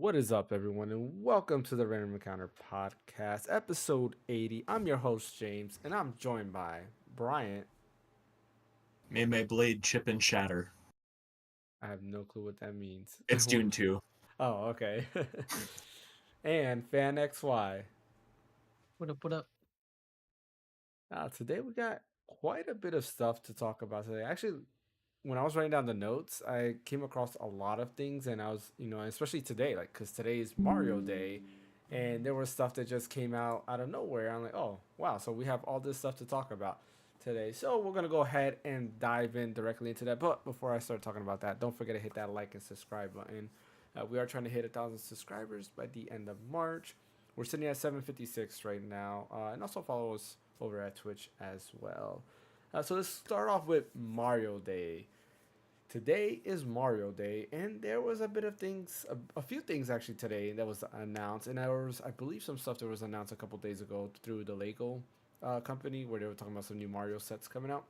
What is up, everyone, and welcome to the Random Encounter Podcast, episode 80. I'm your host, James, and I'm joined by Bryant. May my blade chip and shatter. I have no clue what that means. It's Dune 2. Oh, okay. And Phaneckswhy. What up, what up? Today we got quite a bit of stuff to talk about today. Actually, when I was writing down the notes, I came across a lot of things, and I was, especially today, like, because today is Mario Day, and there was stuff that just came out of nowhere. I'm like, oh, wow, so we have all this stuff to talk about today. So we're going to go ahead and dive in directly into that. But before I start talking about that, don't forget to hit that like and subscribe button. We are trying to hit 1,000 subscribers by the end of March. We're sitting at 756 right now, and also follow us over at Twitch as well. So let's start off with Mario Day. Today is Mario Day, and there was a bit of things, a few things actually today that was announced, and there was, I believe, some stuff that was announced a couple days ago through the Lego company, where they were talking about some new Mario sets coming out.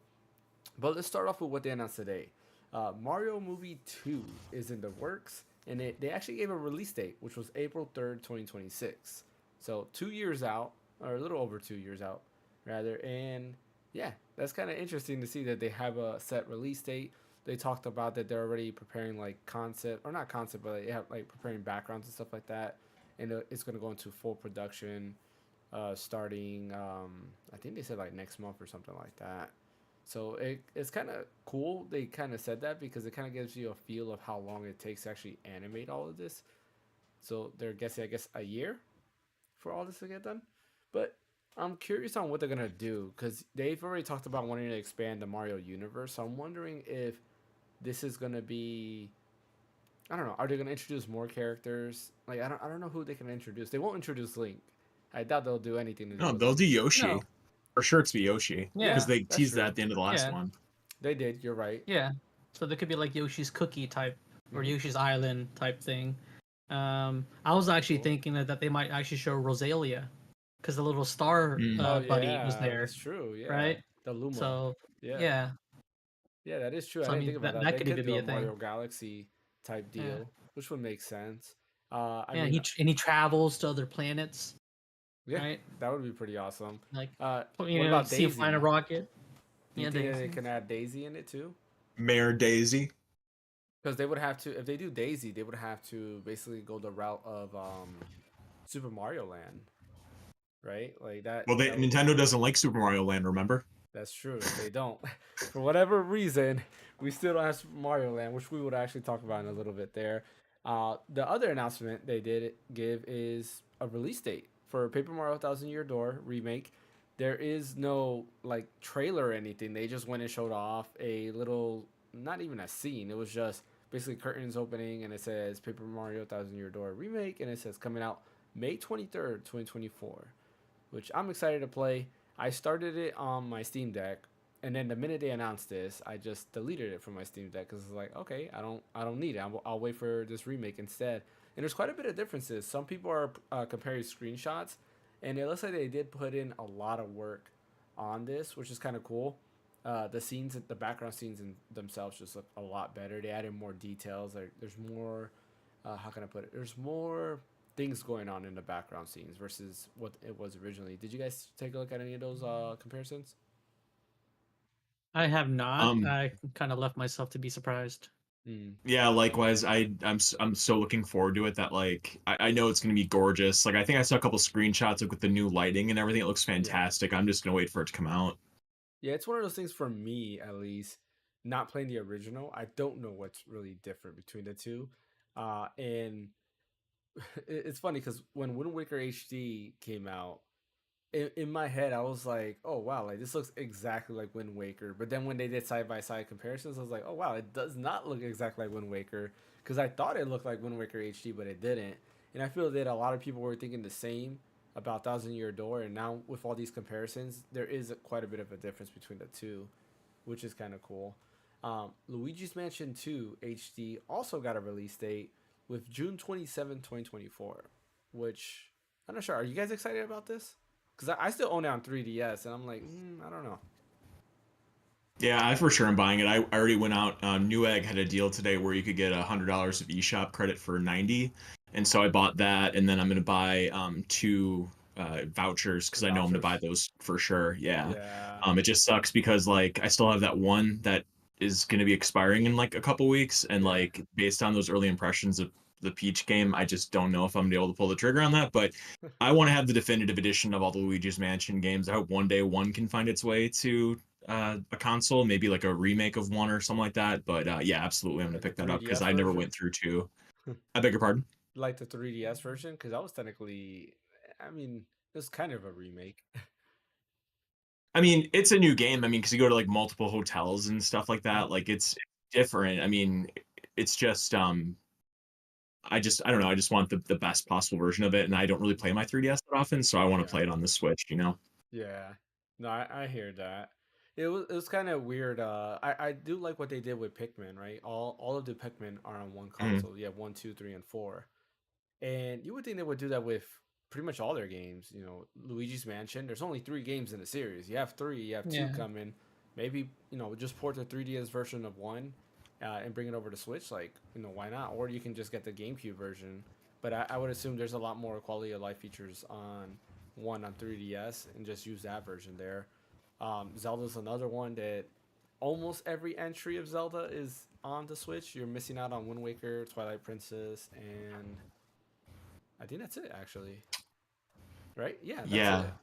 But let's start off with what they announced today. Mario Movie 2 is in the works, and they actually gave a release date, which was April 3rd, 2026. So 2 years out, or a little over 2 years out, rather, and yeah, that's kind of interesting to see that they have a set release date. They talked about that they're already preparing like concept, or not concept, but they have like preparing backgrounds and stuff like that, and it's going to go into full production starting I think they said like next month or something like that. So it's kind of cool they kind of said that, because it kind of gives you a feel of how long it takes to actually animate all of this. So they're guessing, I guess, a year for all this to get done. But I'm curious on what they're gonna do, because they've already talked about wanting to expand the Mario universe. So I'm wondering if this is gonna be, I don't know, are they gonna introduce more characters? Like, I don't know who they can introduce. They won't introduce Link. I doubt they'll do anything to do No, with they'll Link. do Yoshi. No. For sure it's be Yoshi. Yeah, Because they that's teased true. that at the end of the last Yeah. one. They did. You're right. Yeah. So there could be like Yoshi's Cookie type or Mhm. Yoshi's Island type thing. I was actually Cool. thinking that they might actually show Rosalia, because the little star Oh buddy yeah, was there, that's true. Yeah, right? the Luma. So Yeah, yeah. yeah, that is true. I So I didn't think mean about that that. that They could could even do be a a thing. Mario Galaxy type Yeah. deal, which would make sense. I Yeah. mean, He travels to other planets, yeah, right? that would be pretty awesome. Like What you know, about see him Daisy? flying a rocket. Do you Yeah, think that they Daisy. can add Daisy in it too? Mayor Daisy. Because they would have to, if they do Daisy, they would have to basically go the route of Super Mario Land, right? Like that. Well, Nintendo doesn't like Super Mario Land, remember? That's true. They don't. For whatever reason, we still don't have Super Mario Land, which we would actually talk about in a little bit there. The other announcement they did give is a release date for Paper Mario Thousand Year Door remake. There is no like trailer or anything. They just went and showed off a little, not even a scene. It was just basically curtains opening, and it says Paper Mario Thousand Year Door remake, and it says coming out May 23rd, 2024, which I'm excited to play. I started it on my Steam Deck, and then the minute they announced this, I just deleted it from my Steam Deck, because it's like, okay, I don't need it. I'll wait for this remake instead. And there's quite a bit of differences. Some people are comparing screenshots, and it looks like they did put in a lot of work on this, which is kind of cool. The scenes, the background scenes in themselves just look a lot better. They added more details. There's more, how can I put it? There's more things going on in the background scenes versus what it was originally. Did you guys take a look at any of those comparisons? I have not. Um, I kind of left myself to be surprised. Yeah, likewise. I'm so looking forward to it that like I know it's gonna be gorgeous. Like I think I saw a couple screenshots like, with the new lighting and everything. It looks fantastic. I'm just gonna wait for it to come out. Yeah, it's one of those things for me, at least, not playing the original. I don't know what's really different between the two. And it's funny because when Wind Waker HD came out, in my head, I was like, oh, wow, like this looks exactly like Wind Waker. But then when they did side by side comparisons, I was like, oh, wow, it does not look exactly like Wind Waker. Because I thought it looked like Wind Waker HD, but it didn't. And I feel that a lot of people were thinking the same about Thousand Year Door. And now with all these comparisons, there is quite a bit of a difference between the two, which is kind of cool. Luigi's Mansion 2 HD also got a release date with June 27, 2024, which I'm not sure. Are you guys excited about this? Because I still own it on 3DS, and I'm like, I don't know. Yeah, I for sure am buying it. I already went out. Newegg had a deal today where you could get $100 of eShop credit for 90, and so I bought that, and then I'm gonna buy 2 vouchers because I know I'm gonna buy Vouchers. those for sure. Yeah. Yeah. It just sucks because like I still have that one that is gonna be expiring in like a couple weeks, and Yeah. like based on those early impressions of the Peach game, I just don't know if I'm gonna be able to pull the trigger on that. But I want to have the definitive edition of all the Luigi's Mansion games. I hope one day one can find its way to a console, maybe like a remake of one or something like that. But yeah, absolutely, I'm gonna Like the pick that up because 3DS I never went version. through 2. I beg your pardon. Like the 3DS version, because that was technically, I mean, it was kind of a remake. I mean, it's a new game. I mean, because you go to like multiple hotels and stuff like that. Mhm. Like it's different. I mean, it's just I don't know. I just want the best possible version of it, and I don't really play my 3DS that often, so I want to Yeah. play it on the Switch. You know. Yeah. No, I hear that. It was kind of weird. I do like what they did with Pikmin, right? All of the Pikmin are on one Mhm. console. You have 1, 2, 3, and 4. And you would think they would do that with pretty much all their games. Luigi's Mansion. There's only 3 games in the series. You have three. You have two Yeah. coming. Maybe just port the 3DS version of one, and bring it over to Switch. Like why not? Or you can just get the GameCube version. But I would assume there's a lot more quality of life features on one on 3DS and just use that version there. Zelda's another one that almost every entry of Zelda is on the Switch. You're missing out on Wind Waker, Twilight Princess, and I think that's it actually. Right? Yeah, that's Yeah. it.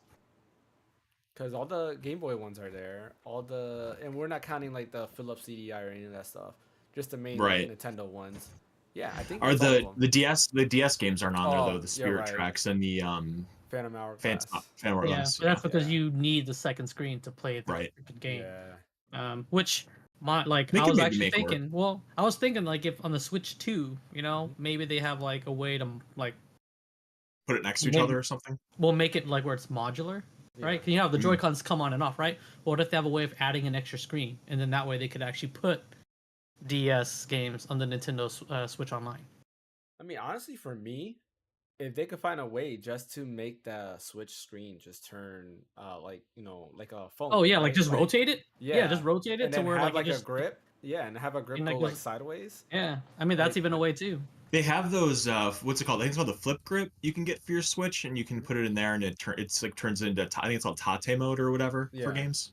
Because all the Game Boy ones are there. And we're not counting like the Philips CDI or any of that stuff. Just the main like Right. Nintendo ones. Yeah, I think Are that's all of the them. the DS games aren't on there though? Oh, The you're Spirit right. Tracks and the Phantom Hourglass. Phantom Yeah, Hourglass. but Yeah. that's because Yeah, you need the second screen to play the Right. freaking game. yeah, Which They I can was maybe actually make it work. thinking. Well, I was thinking like if on the Switch 2, hmm maybe they have like a way to like Put it next to each maybe other or something. we'll make it like where it's modular, yeah. right? 'Cause, the Joy Mm. Cons come on and off, right? Well, what if they have a way of adding an extra screen, and then that way they could actually put DS games on the Nintendo Switch Online. I mean, honestly, for me, if they could find a way just to make the Switch screen just turn, like a Oh phone, yeah, like right? just Like, rotate it. Yeah, yeah, just rotate it and to then where have like it like a just grip. Yeah, and have a grip and go like like just sideways. yeah. I mean that's Like, even a way too. They have those what's it called? I think it's called the flip grip you can get for your Switch, and you can mhm. put it in there, and it's like turns into I think it's called Tate mode or whatever for Yeah, games,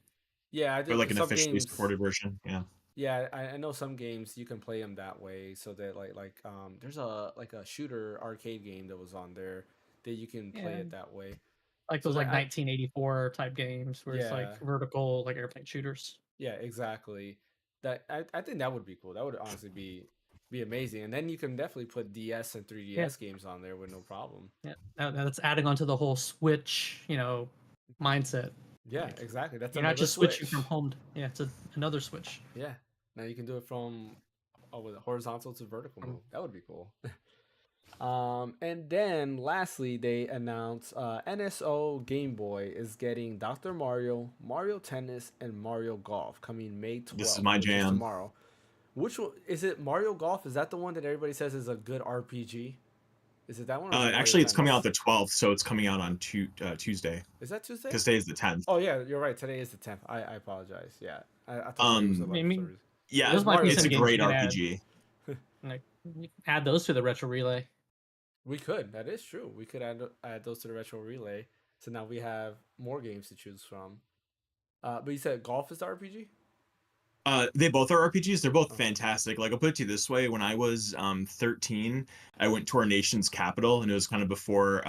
yeah. I or do like an some officially games. supported version. Yeah. Yeah, I know some games you can play them that way, so that there's a shooter arcade game that was on there that you can play Yeah, it that way. like So those that like 1984 type games where it's like yeah. vertical like airplane shooters. Yeah, exactly. I think that would be cool. That would honestly be amazing. And then you can definitely put DS and Yeah, 3DS games on there with no problem. yeah. That's adding on to the whole Switch, mindset. Yeah, Like exactly. That's you're not another just switching from Switch. home. Yeah, it's another Switch. Yeah. Now you can do it from with horizontal to vertical From mode. That would be cool. And then lastly, they announced NSO Game Boy is getting Dr. Mario, Mario Tennis, and Mario Golf coming May This is 12th, my which is jam. tomorrow. Which one is it? Mario Golf? Is that the one that everybody says is a good RPG? Is it that one or is it Mario Actually, it's coming out Tennis? the 12th, so it's coming out on Tuesday Is that Tuesday? because today is the 10th. Oh yeah, you're right. Today is the 10th. I apologize. Yeah, I thought today was the Um, I 11th for some mean, reason. But yeah, those it's might be Mario it's a some games Tennis. you great can add. RPG. Like you can add those to the retro relay. We could. That is true. We could add those to the retro relay. So now we have more games to choose from. But you said golf is the RPG? They both are RPGs. They're both Oh, fantastic. Like I'll put it to you this way: when I was 13, I went to our nation's capital, and it was kind of before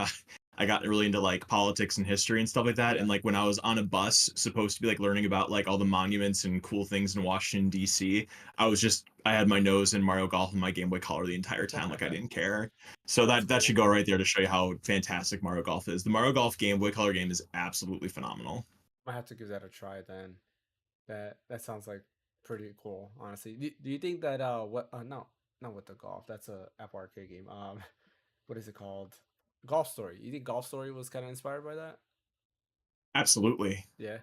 I got really into like politics and history and stuff like that. yeah. And like when I was on a bus, supposed to be like learning about like all the monuments and cool things in Washington D.C., I had my nose in Mario Golf and my Game Boy Color the entire time, like I didn't care. So That's that should cool. go right there to show you how fantastic Mario Golf is. The Mario Golf Game Boy Color game is absolutely phenomenal. I have to give that a try then. That sounds like pretty cool, honestly. Do you think that what no, not with the golf. That's a Apple Arcade game. What is it called? Golf Story. You think Golf Story was kind of inspired by that? Absolutely. Yeah.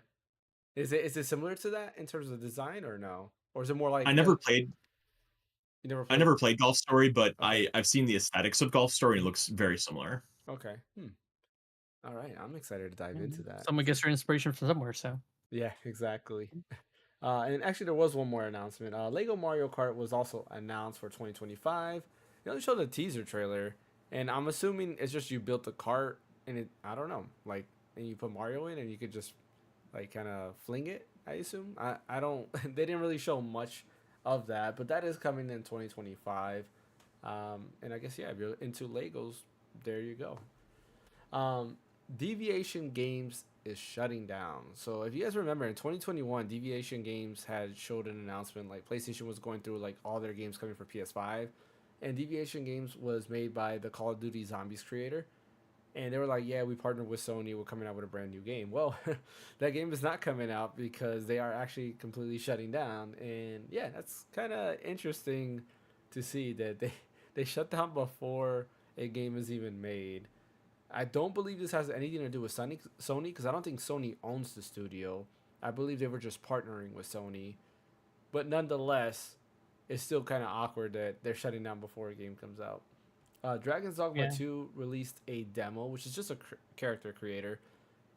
Is it similar to that in terms of design or no? Or is it more like I because never played you never I played? never played Golf Story, but Okay. I've seen the aesthetics of Golf Story and it Mhm. looks very similar. Okay. All right. I'm excited to dive into Mhm. that. Someone gets their inspiration from somewhere, so Yeah, exactly. And actually, there was one more announcement. Lego Mario Kart was also announced for 2025. They only showed a teaser trailer, And I'm assuming it's just you built the cart and it, I don't know, like, and you put Mario in and you could just like kind of fling it. I assume. I don't. They didn't really show much of that, but that is coming in 2025. And I guess yeah, if you're into Legos, there you go. Um, Deviation Games is shutting down. So if you guys remember in 2021, Deviation Games had showed an announcement like PlayStation was going through like all their games coming for PS5, and Deviation Games was made by the Call of Duty Zombies creator. And they were like, "Yeah, we partnered with Sony. We're coming out with a brand new game." Well, that game is not coming out because they are actually completely shutting down. And yeah, that's kind of interesting to see that they shut down before a game is even made. I don't believe this has anything to do with Sony because I don't think Sony owns the studio. I believe they were just partnering with Sony. But nonetheless, it's still kind of awkward that they're shutting down before a game comes out. Dragon's Dogma Yeah. 2 released a demo, which is just a character creator.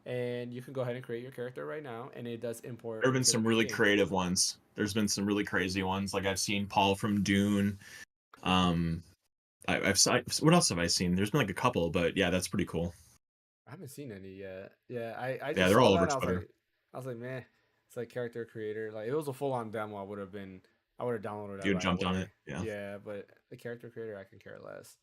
And you can go ahead and create your character right now, and it does import There have been into the some main really game. creative ones. There's been some really crazy ones. Like I've seen Paul from Dune. Um, what else have I seen? There's been like a couple, but yeah, that's pretty cool. I haven't seen any yet. Yeah, I Yeah, just they're saw all that over and Twitter. I was like, man, it's like character creator. Like if it was a full on demo, I would have downloaded that You right jumped on it. away. Yeah. Yeah, but the character creator, I can care less.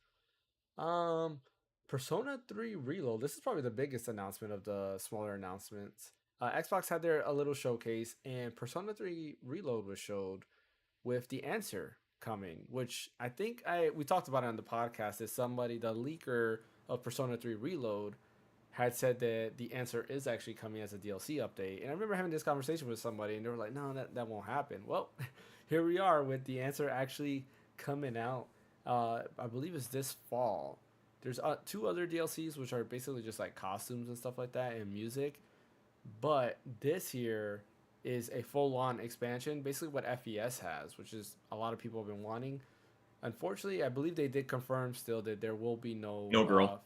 Um, Persona 3 Reload. This is probably the biggest announcement of the smaller announcements. Xbox had their a little showcase, and Persona 3 Reload was showed with the answer coming, which I think I we talked about it on the podcast. Is somebody the leaker of Persona 3 Reload had said that the answer is actually coming as a DLC update. And I remember having this conversation with somebody, and they were like, "No, that won't happen." Well, here we are with the answer actually coming out. I believe it's this fall. There's two other DLCs which are basically just like costumes and stuff like that and music. But this here is a full-on expansion, basically what FES has, which is a lot of people have been wanting. Unfortunately, I believe they did confirm still that there will be no No girl.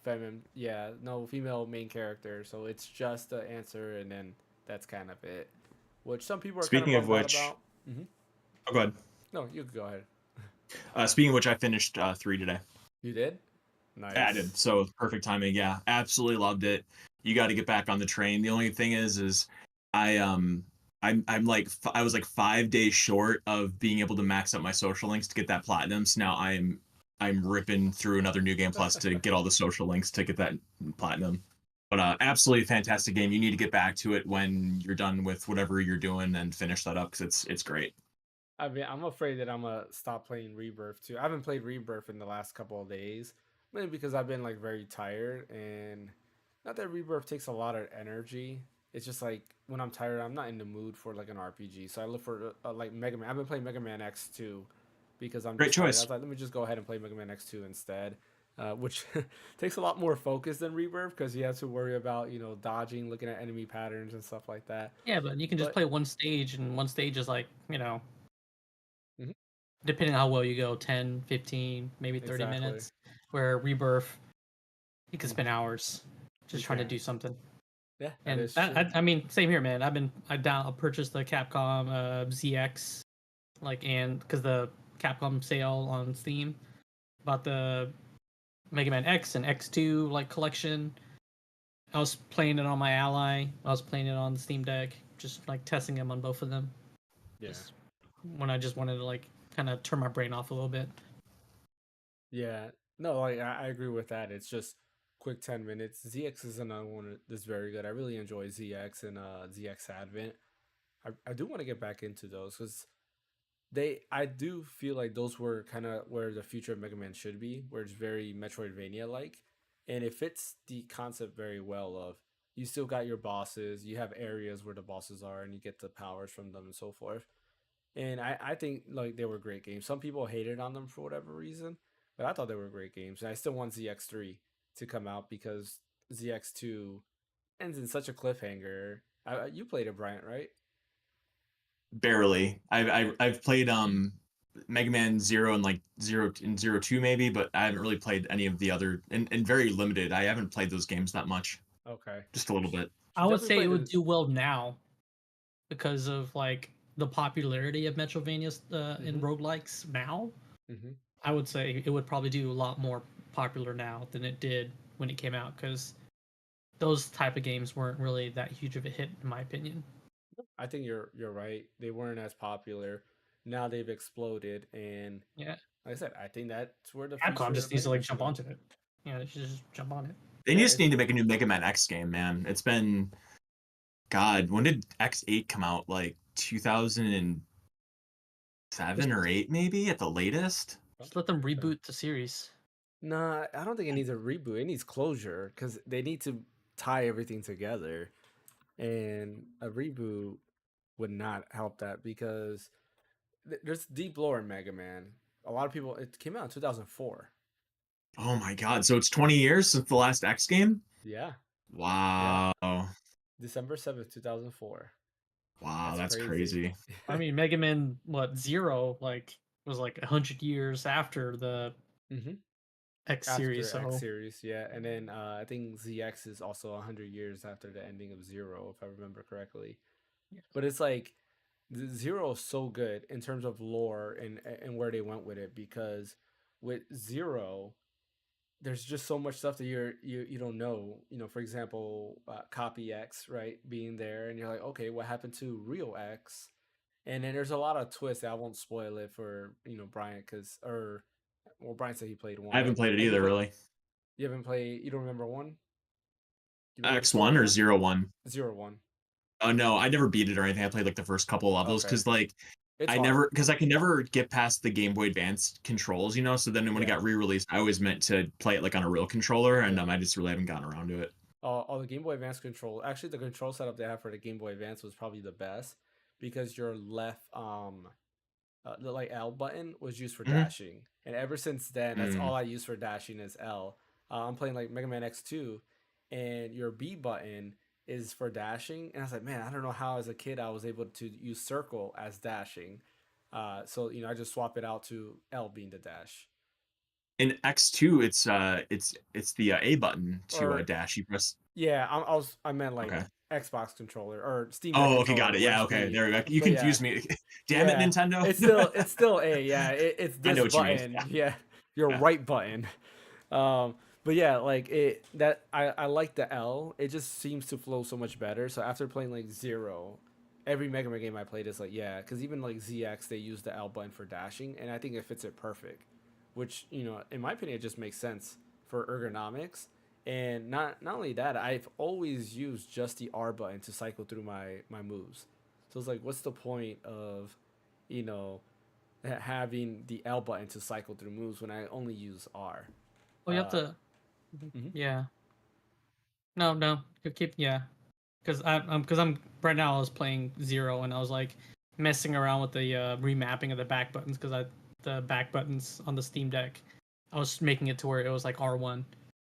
no female main character. So it's just the answer, and then that's kind of it. Which some people are kind of Speaking of bummed out which, about. Mm-hmm. oh, go ahead. No, you can go ahead. Speaking of which, I finished 3 today. You did? Yeah, I did. Nice. So perfect timing. Yeah, absolutely loved it. You got to get back on the train. The only thing is I I'm like I was like 5 days short of being able to max out my social links to get that platinum. So now I'm ripping through another New Game Plus to get all the social links to get that platinum. But absolutely fantastic game. You need to get back to it when you're done with whatever you're doing and finish that up because it's great. I mean, I'm afraid that I'm gonna stop playing Rebirth too. I haven't played Rebirth in the last couple of days, mainly because I've been like very tired, and not that Rebirth takes a lot of energy. It's just like when I'm tired, I'm not in the mood for like an RPG. So I look for like Mega Man. I've been playing Mega Man X2 because I'm Great just tired. I choice. was like, let me just go ahead and play Mega Man X2 instead, which takes a lot more focus than Rebirth because you have to worry about dodging, looking at enemy patterns and stuff like that. Yeah, but you can just But play one stage, and one stage is like, Mhm. depending on how well you go, 10, 15, maybe 30 Exactly. minutes. Where Rebirth, you can Mhm. spend hours just You trying to can. do something. Yeah, that And is true. I mean, same here, man. I purchased the Capcom ZX, like, and because the Capcom sale on Steam, bought the Mega Man X and X2 like collection. I was playing it on my Ally. I was playing it on the Steam Deck, just like testing them on both of them. Yeah. Just when I just wanted to like kind of turn my brain off a little bit. Yeah. No, like I agree with that. It's just quick 10 minutes. ZX is another one that's very good. I really enjoy ZX and ZX Advent. I do want to get back into those because I do feel like those were kind of where the future of Mega Man should be, where it's very Metroidvania like, and it fits the concept very well. Of you still got your bosses, you have areas where the bosses are, and you get the powers from them and so forth. And I think like they were great games. Some people hated on them for whatever reason, but I thought they were great games. And I still want ZX3 to come out because ZX2 ends in such a cliffhanger. You played it, Bryant, right? Barely. I've played Mega Man Zero and like Zero 2 maybe, but I haven't really played any of the other and very limited. I haven't played those games that much, Okay. just a little bit. I would Definitely say it played would it. do well now because of like the popularity of Metrovania and Mm-hmm. roguelikes now. Mm-hmm. I would say it would probably do a lot more popular now than it did when it came out, because those type of games weren't really that huge of a hit, in my opinion. I think you're right. They weren't as popular. Now they've exploded, and Yeah, like I said, I think that's where the Capcom future just of needs to like anime should jump go. onto it. Yeah, they should just jump on it. They Yeah, just need to make a new Mega Man X game, man. It's been, God, when did X8 come out? Like 2007 Just, or 8, maybe at the latest. just let them reboot the series. nah, I don't think it needs a reboot. It needs closure because they need to tie everything together, and a reboot would not help that because there's deep lore in Mega Man. A lot of people. It came out in 2004. Oh my God! So it's 20 years since the last X game. Yeah, yeah, Wow, December 7th, 2004. wow, That's that's crazy. crazy. I mean, Mega Man Zero like was like 100 years after the hmm X series, After X so series, yeah, and then I think ZX is also 100 years after the ending of Zero, if I remember correctly. yeah. But it's like the Zero is so good in terms of lore and where they went with it because with Zero, there's just so much stuff that you don't know. For example, Copy X, right, being there, and you're like, okay, what happened to Real X? And then there's a lot of twists. I won't spoil it for Brian because Brian said he played I one. haven't played it You either, play. really. You haven't played. You don't remember one. Do you remember the X1 story or one? 01? Zero one. Oh no, I never beat it or anything. I played like the first couple levels Okay, because like it's I hard. never because I could never get past the Game Boy Advance controls, So then when it Yeah, got re-released, I always meant to play it like on a real controller, and yeah. I just really haven't gotten around to it. The Game Boy Advance control. Actually, the control setup they have for the Game Boy Advance was probably the best because your left the like L button was used for Mhm. dashing, and ever since then, that's Mm. all I use for dashing is L. I'm playing like Mega Man X2, and your B button is for dashing, and I was like, man, I don't know how as a kid I was able to use circle as dashing. So I just swap it out to L being the dash. In X2, it's the A button to Or dash. You press. yeah, I meant like Okay. Xbox controller or Steam Deck Oh, okay, got controller, it. where Yeah, it's okay, B. there we go. You But yeah, confused me. Damn it, yeah, Nintendo. it's still A. Yeah, it's I know this what you mean. button. Yeah, your Yeah. right button. Um, but yeah, like I like the L. It just seems to flow so much better. So after playing like Zero, every Mega Man game I played is like yeah, because even like ZX they use the L button for dashing, and I think it fits it perfect. Which in my opinion, it just makes sense for ergonomics. And not only that, I've always used just the R button to cycle through my moves. So it's like, what's the point of, you know, having the L button to cycle through moves when I only use R? Well, you have Uh, to. mhm. Yeah. No, no. You keep. Yeah. Because I'm right now. I was playing Zero and I was like messing around with the remapping of the back buttons because the back buttons on the Steam Deck, I was making it to where it was like R1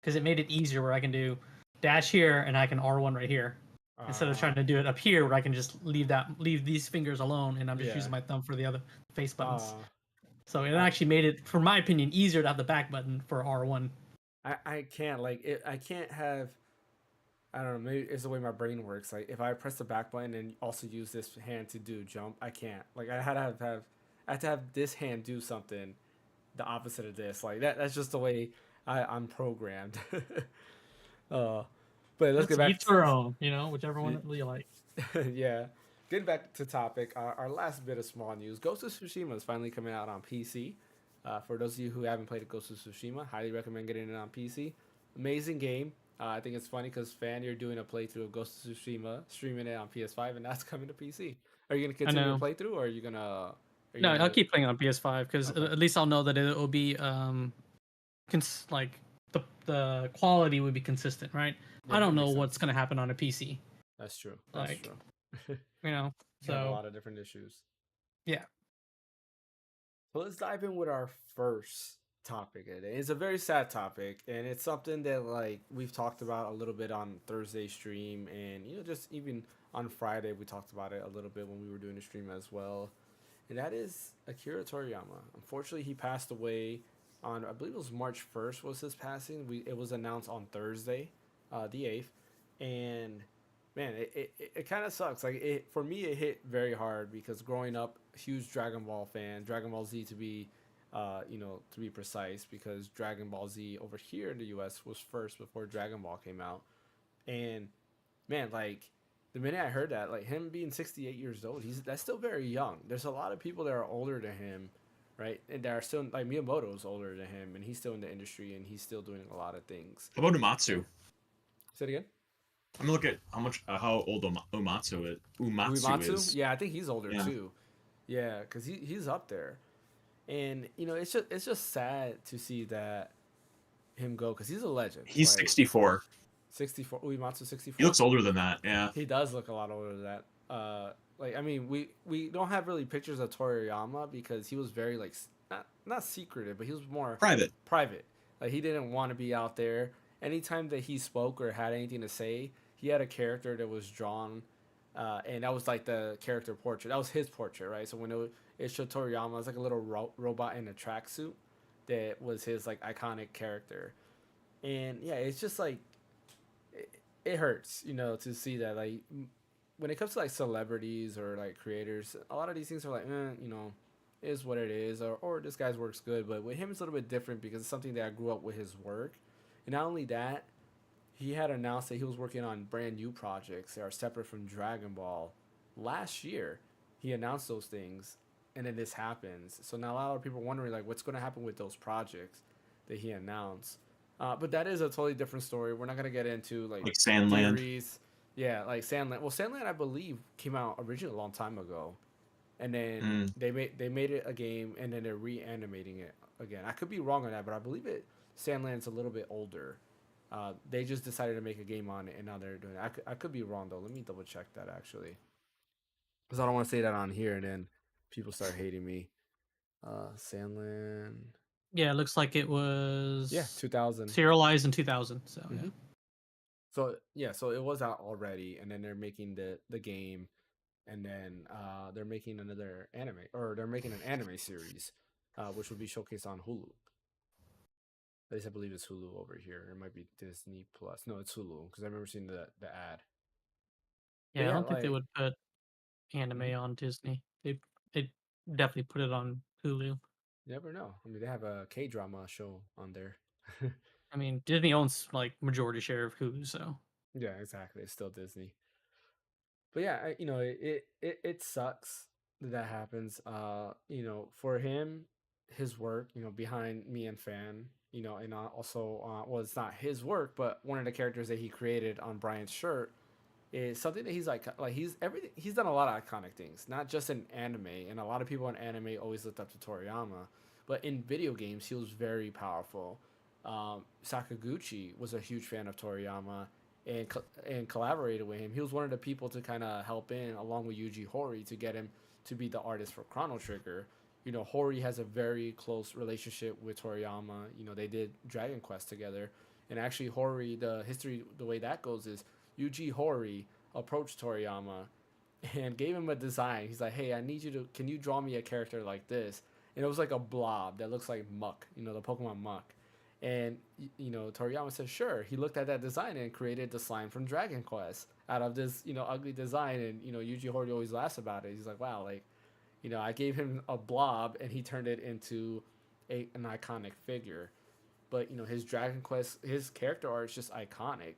because it made it easier where I can do dash here and I can R1 right here instead of trying to do it up here where I can just leave these fingers alone and I'm just Yeah. using my thumb for the other face buttons. Uh, So it I, actually made it, for my opinion, easier to have the back button for R1. I can't like it. I can't have. I don't know. Maybe it's the way my brain works. Like if I press the back button and also use this hand to do jump, I can't. Like I had to I had to have this hand do something the opposite of this. Like that's just the way I'm programmed. uh, but let's That's get back. each their own, whichever one you like. Yeah, getting back to topic. Our last bit of small news: Ghost of Tsushima is finally coming out on PC. For those of you who haven't played Ghost of Tsushima, highly recommend getting it on PC. Amazing game. I think it's funny because you're doing a playthrough of Ghost of Tsushima, streaming it on PS5, and that's coming to PC. Are you gonna I continue the know. playthrough, or are you gonna? Are you No, I'll gonna? keep playing on PS5 because Okay. at least I'll know that it will be like the quality would be consistent, right? Yeah, I that don't know makes what's sense. gonna happen on a PC. That's true. That's Like, true. you know, You have a so lot of different issues. yeah. So let's dive in with our first topic today. It's a very sad topic, and it's something that like we've talked about a little bit on Thursday stream, and just even on Friday we talked about it a little bit when we were doing the stream as well. And that is Akira Toriyama. Unfortunately, he passed away on I believe it was March 1st was his passing. It was announced on Thursday, the 8th, and man, it kind of sucks. Like for me, it hit very hard because growing up, huge Dragon Ball fan, Dragon Ball Z to be to be precise, because Dragon Ball Z over here in the US was first before Dragon Ball came out. And man, like the minute I heard that, like him being 68 years old, that's still very young. There's a lot of people that are older than him, right? And that are still like Miyamoto's older than him, and he's still in the industry and he's still doing a lot of things. How about Umatsu? Say it again. I'm gonna look at how old Umatsu is. Yeah, I think he's older Yeah. too. Yeah, because he's up there, and it's just sad to see that him go, because he's a legend. He's like, 64. 64. Uematsu 64. He looks older than that. Yeah. He does look a lot older than that. Like I mean, we don't have really pictures of Toriyama because he was very like not secretive, but he was more Private. Private. Like he didn't want to be out there. Anytime that he spoke or had anything to say, he had a character that was drawn, and that was like the character portrait. That was his portrait, right? So when it showed Toriyama, it was like a little robot in a tracksuit that was his like iconic character. And yeah, it's just like it hurts, to see that. Like when it comes to like celebrities or like creators, a lot of these things are like, is what it is, or this guy's work's good. But with him, it's a little bit different because it's something that I grew up with his work. And not only that, he had announced that he was working on brand new projects that are separate from Dragon Ball last year. He announced those things, and then this happens. So now a lot of people are wondering like what's going to happen with those projects that he announced. But that is a totally different story. We're not going to get into like Sandland. theories. Yeah, like Sandland. Well, Sandland I believe came out originally a long time ago, and then they made it a game, and then they're reanimating it again. I could be wrong on that, but I believe Sandland's a little bit older. They just decided to make a game on it, and now they're doing it. I could be wrong though. Let me double check that actually, because I don't want to say that on here and then people start hating me. Sandland. Yeah, it looks like it was 2000. serialized in 2000. So yeah. So it was out already, and then they're making the game, and then they're making another anime, or they're making an anime series, which will be showcased on Hulu. At least I believe it's Hulu over here. It might be Disney Plus. No, it's Hulu because I remember seeing the ad. Yeah, I don't think they would put anime on Disney. They definitely put it on Hulu. You never know. I mean, they have a K-drama show on there. I mean, Disney owns like majority share of Hulu, so yeah, exactly. It's still Disney. But yeah, it sucks that happens. For him, his work, behind me and Fan, and also, well, it's not his work, but one of the characters that he created on Brian's shirt is something that he's like he's everything. He's done a lot of iconic things, not just in anime, and a lot of people in anime always looked up to Toriyama, but in video games, he was very powerful. Sakaguchi was a huge fan of Toriyama and collaborated with him. He was one of the people to kind of help in along with Yuji Horii to get him to be the artist for Chrono Trigger. Horii has a very close relationship with Toriyama. They did Dragon Quest together, and actually Horii, the history, the way that goes is Yuji Horii approached Toriyama and gave him a design. He's like, hey, can you draw me a character like this? And it was like a blob that looks like Muck, the Pokemon Muck. And, Toriyama said, sure. He looked at that design and created the slime from Dragon Quest out of this, ugly design. And, Yuji Horii always laughs about it. He's like, wow, like, I gave him a blob and he turned it into an iconic figure. But, his Dragon Quest, his character art is just iconic.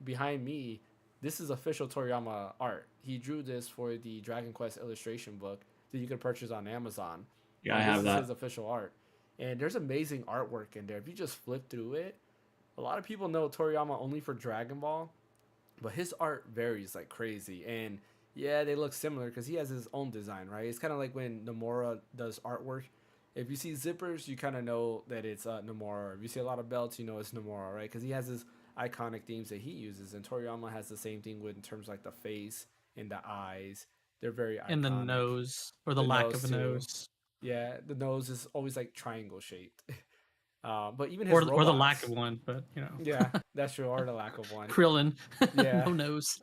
Behind me, this is official Toriyama art. He drew this for the Dragon Quest illustration book that you can purchase on Amazon. Yeah, I have that. This is his official art. And there's amazing artwork in there. If you just flip through it, a lot of people know Toriyama only for Dragon Ball, but his art varies like crazy. And yeah, they look similar because he has his own design, right? It's kind of like when Nomura does artwork. If you see zippers, you kind of know that it's Nomura. If you see a lot of belts, you know it's Nomura, right? Because he has his iconic themes that he uses. And Toriyama has the same thing with in terms of like the face and the eyes. They're very iconic. And the nose, or the lack of a nose. Yeah, the nose is always like triangle shaped. But even his or the lack of one, but yeah, that's true, or the lack of one. Krillin, yeah, no nose.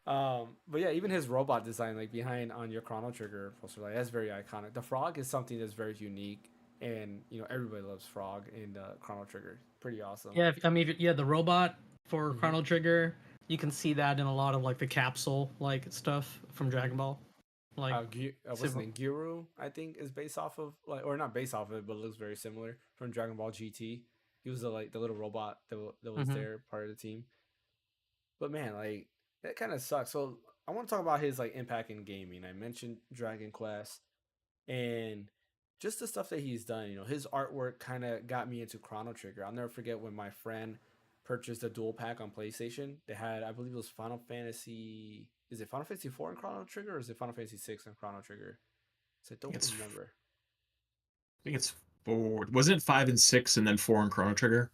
But yeah, even his robot design, like behind on your Chrono Trigger poster, like that's very iconic. The frog is something that's very unique, and everybody loves Frog in Chrono Trigger. Pretty awesome. Yeah, I mean, the robot for Chrono Trigger, you can see that in a lot of like the capsule like stuff from Dragon Ball. Like, What's his name? Giru, I think, is based off of like, or not based off of it, but looks very similar from Dragon Ball GT. He was the little robot that was mm-hmm. there, part of the team. But man, like that kind of sucks. So I want to talk about his like impact in gaming. I mentioned Dragon Quest and just the stuff that he's done. You know, his artwork kind of got me into Chrono Trigger. I'll never forget when my friend purchased a dual pack on PlayStation. They had, I believe it was Final Fantasy. Is it Final Fantasy 4 in Chrono Trigger, or is it Final Fantasy 6 in Chrono Trigger? So I don't remember. I think it's 4. Wasn't it 5 and 6 and then 4 in Chrono Trigger?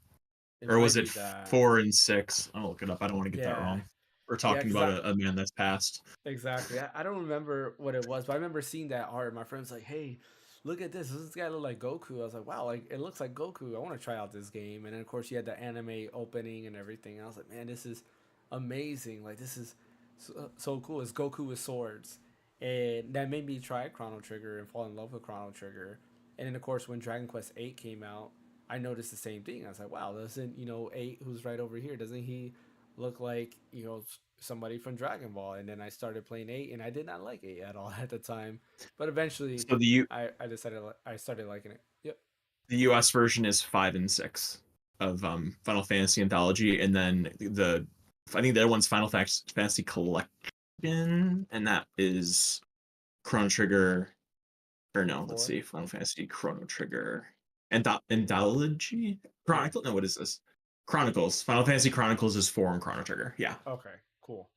It Or was might it be that. 4 and 6? I'll look it up. I don't want to get that Yeah. wrong. We're Yeah, talking because about a man that's passed. exactly. I don't remember what it was, but I remember seeing that art. My friend's like, "Hey, look at this. Does this guy look like Goku?" I was like, "Wow, like it looks like Goku. I want to try out this game." And then of course you had the anime opening and everything. And I was like, "Man, this is amazing. Like this is so cool. It's Goku with swords." And that made me try Chrono Trigger and fall in love with Chrono Trigger. And then of course when Dragon Quest 8 came out, I noticed the same thing. I was like, "Wow, doesn't, 8 who's right over here, doesn't he look like, somebody from Dragon Ball?" And then I started playing 8, and I did not like 8 at all at the time. But eventually, So I decided I started liking it. Yep. the US version is 5 and 6 of Final Fantasy Anthology, and then I think the other one's Final Fantasy Collection, and that is Chrono Trigger. Or no, let's 4. see, Final Fantasy Chrono Trigger Anthology Chronicle. No, what is this? Chronicles. Final Fantasy Chronicles is 4 in Chrono Trigger. Yeah. Okay, cool.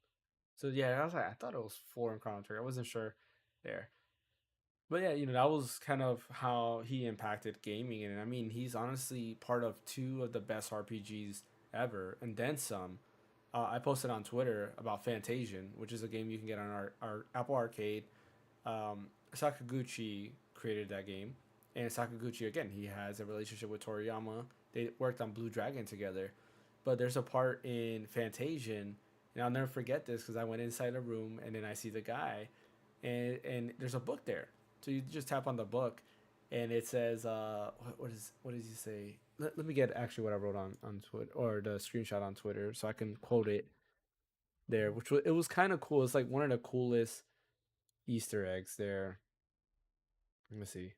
So yeah, I was like, I thought it was 4 in Chrono Trigger. I wasn't sure there. But yeah, that was kind of how he impacted gaming. And I mean, he's honestly part of 2 of the best RPGs ever, and then some. I posted on Twitter about Fantasian, which is a game you can get on our Apple Arcade. Sakaguchi created that game, and Sakaguchi, again, he has a relationship with Toriyama. They worked on Blue Dragon together. But there's a part in Fantasian, and I'll never forget this because I went inside a room and then I see the guy, and there's a book there. So you just tap on the book, and it says, what does he say? Let me get actually what I wrote on Twitter, or the screenshot on Twitter, so I can quote it there, it was kind of cool. It's like one of the coolest Easter eggs there. Let me see.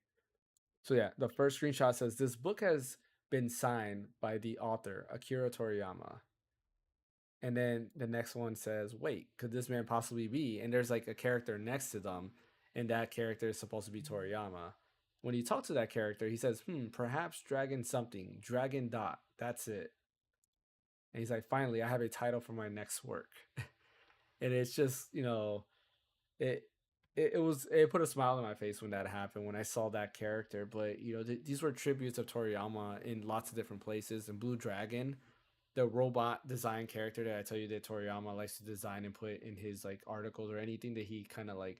So yeah, the first screenshot says this book has been signed by the author Akira Toriyama. And then the next one says, "Wait, could this man possibly be?" And there's like a character next to them, and that character is supposed to be Toriyama. When you talk to that character, he says, "Perhaps Dragon something, Dragon dot. That's it." And he's like, "Finally, I have a title for my next work." And it's just, it it put a smile on my face when that happened, when I saw that character. But these were tributes of Toriyama in lots of different places. And Blue Dragon, the robot design character that I tell you that Toriyama likes to design and put in his like articles or anything that he kind of like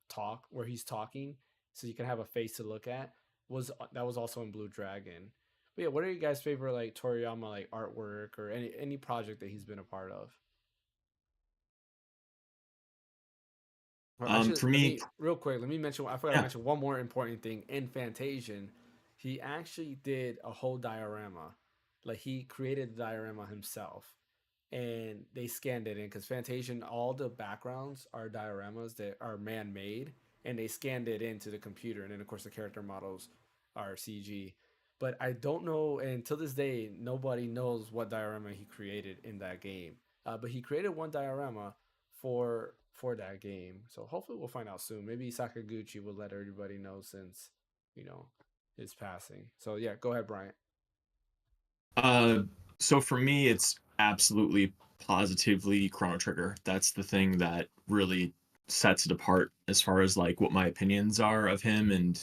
talk where he's talking, so you can have a face to look at, was also in Blue Dragon. But yeah, what are you guys' favorite like Toriyama like artwork or any project that he's been a part of? Well, actually, For me, real quick, let me mention, I forgot to yeah. mention one more important thing. In Fantasian, he actually did a whole diorama. Like, he created the diorama himself, and they scanned it in, because Fantasian, all the backgrounds are dioramas that are man-made, and they scanned it into the computer. And then, of course, the character models are CG. But I don't know, and to this day, nobody knows what diorama he created in that game. But he created one diorama for that game. So hopefully we'll find out soon. Maybe Sakaguchi will let everybody know, since his passing. So yeah, go ahead, Bryant. So for me, it's absolutely positively Chrono Trigger. That's the thing that really sets it apart as far as like what my opinions are of him and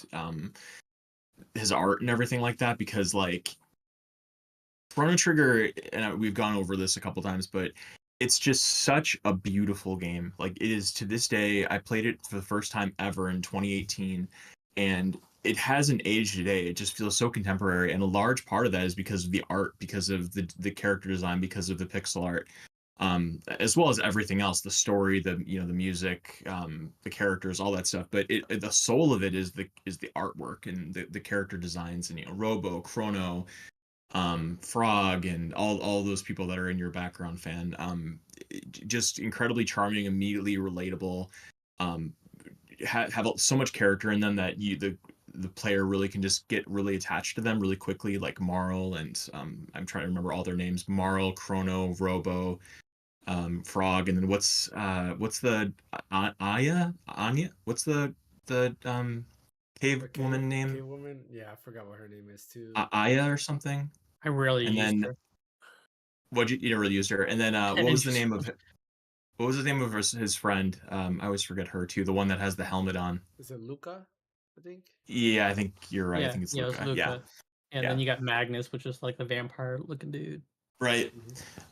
his art and everything like that. Because like Chrono Trigger, and we've gone over this a couple times, but it's just such a beautiful game. Like, it is, to this day. I played it for the first time ever in 2018, and it hasn't aged today. It just feels so contemporary, and a large part of that is because of the art, because of the character design, because of the pixel art, as well as everything else, the story, the music, the characters, all that stuff. But the soul of it is the artwork and the character designs, and Robo, Chrono, Frog, and all those people that are in your background fan. Just incredibly charming, immediately relatable, have so much character in them that the player really can just get really attached to them really quickly, like Marl and I'm trying to remember all their names: Marl, Chrono, Robo, Frog, and then what's the Anya? What's the cave woman name? Cave woman. Yeah, I forgot what her name is too. Aya or something. I rarely And used then her. you never really used her. And then what was the Interesting. name of his friend? I always forget her too. The one that has the helmet on. Is it Luca? I think. Yeah, I think you're right. I Yeah, think it's yeah, it was Luca. Yeah, Luca. And yeah. then you got Magnus, which is like the vampire looking dude. Right.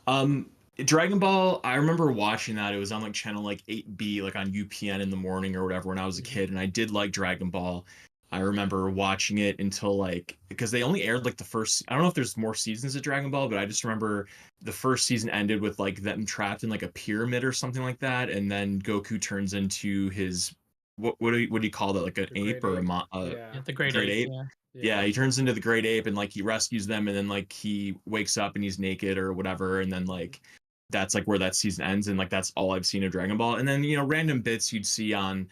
Mm-hmm. Dragon Ball, I remember watching that. It was on like channel like 8B, like on UPN in the morning or whatever when I was a kid, and I did like Dragon Ball. I remember watching it until like, because they only aired like the first, I don't know if there's more seasons of Dragon Ball, but I just remember the first season ended with like them trapped in like a pyramid or something like that, and then Goku turns into his what do you call that, like an The ape great or ape. Yeah, Yeah. the great great ape. ape? Yeah. Yeah, he turns into the great ape and like he rescues them, and then like he wakes up and he's naked or whatever, and then like that's like where that season ends, and like that's all I've seen of Dragon Ball. And then random bits you'd see on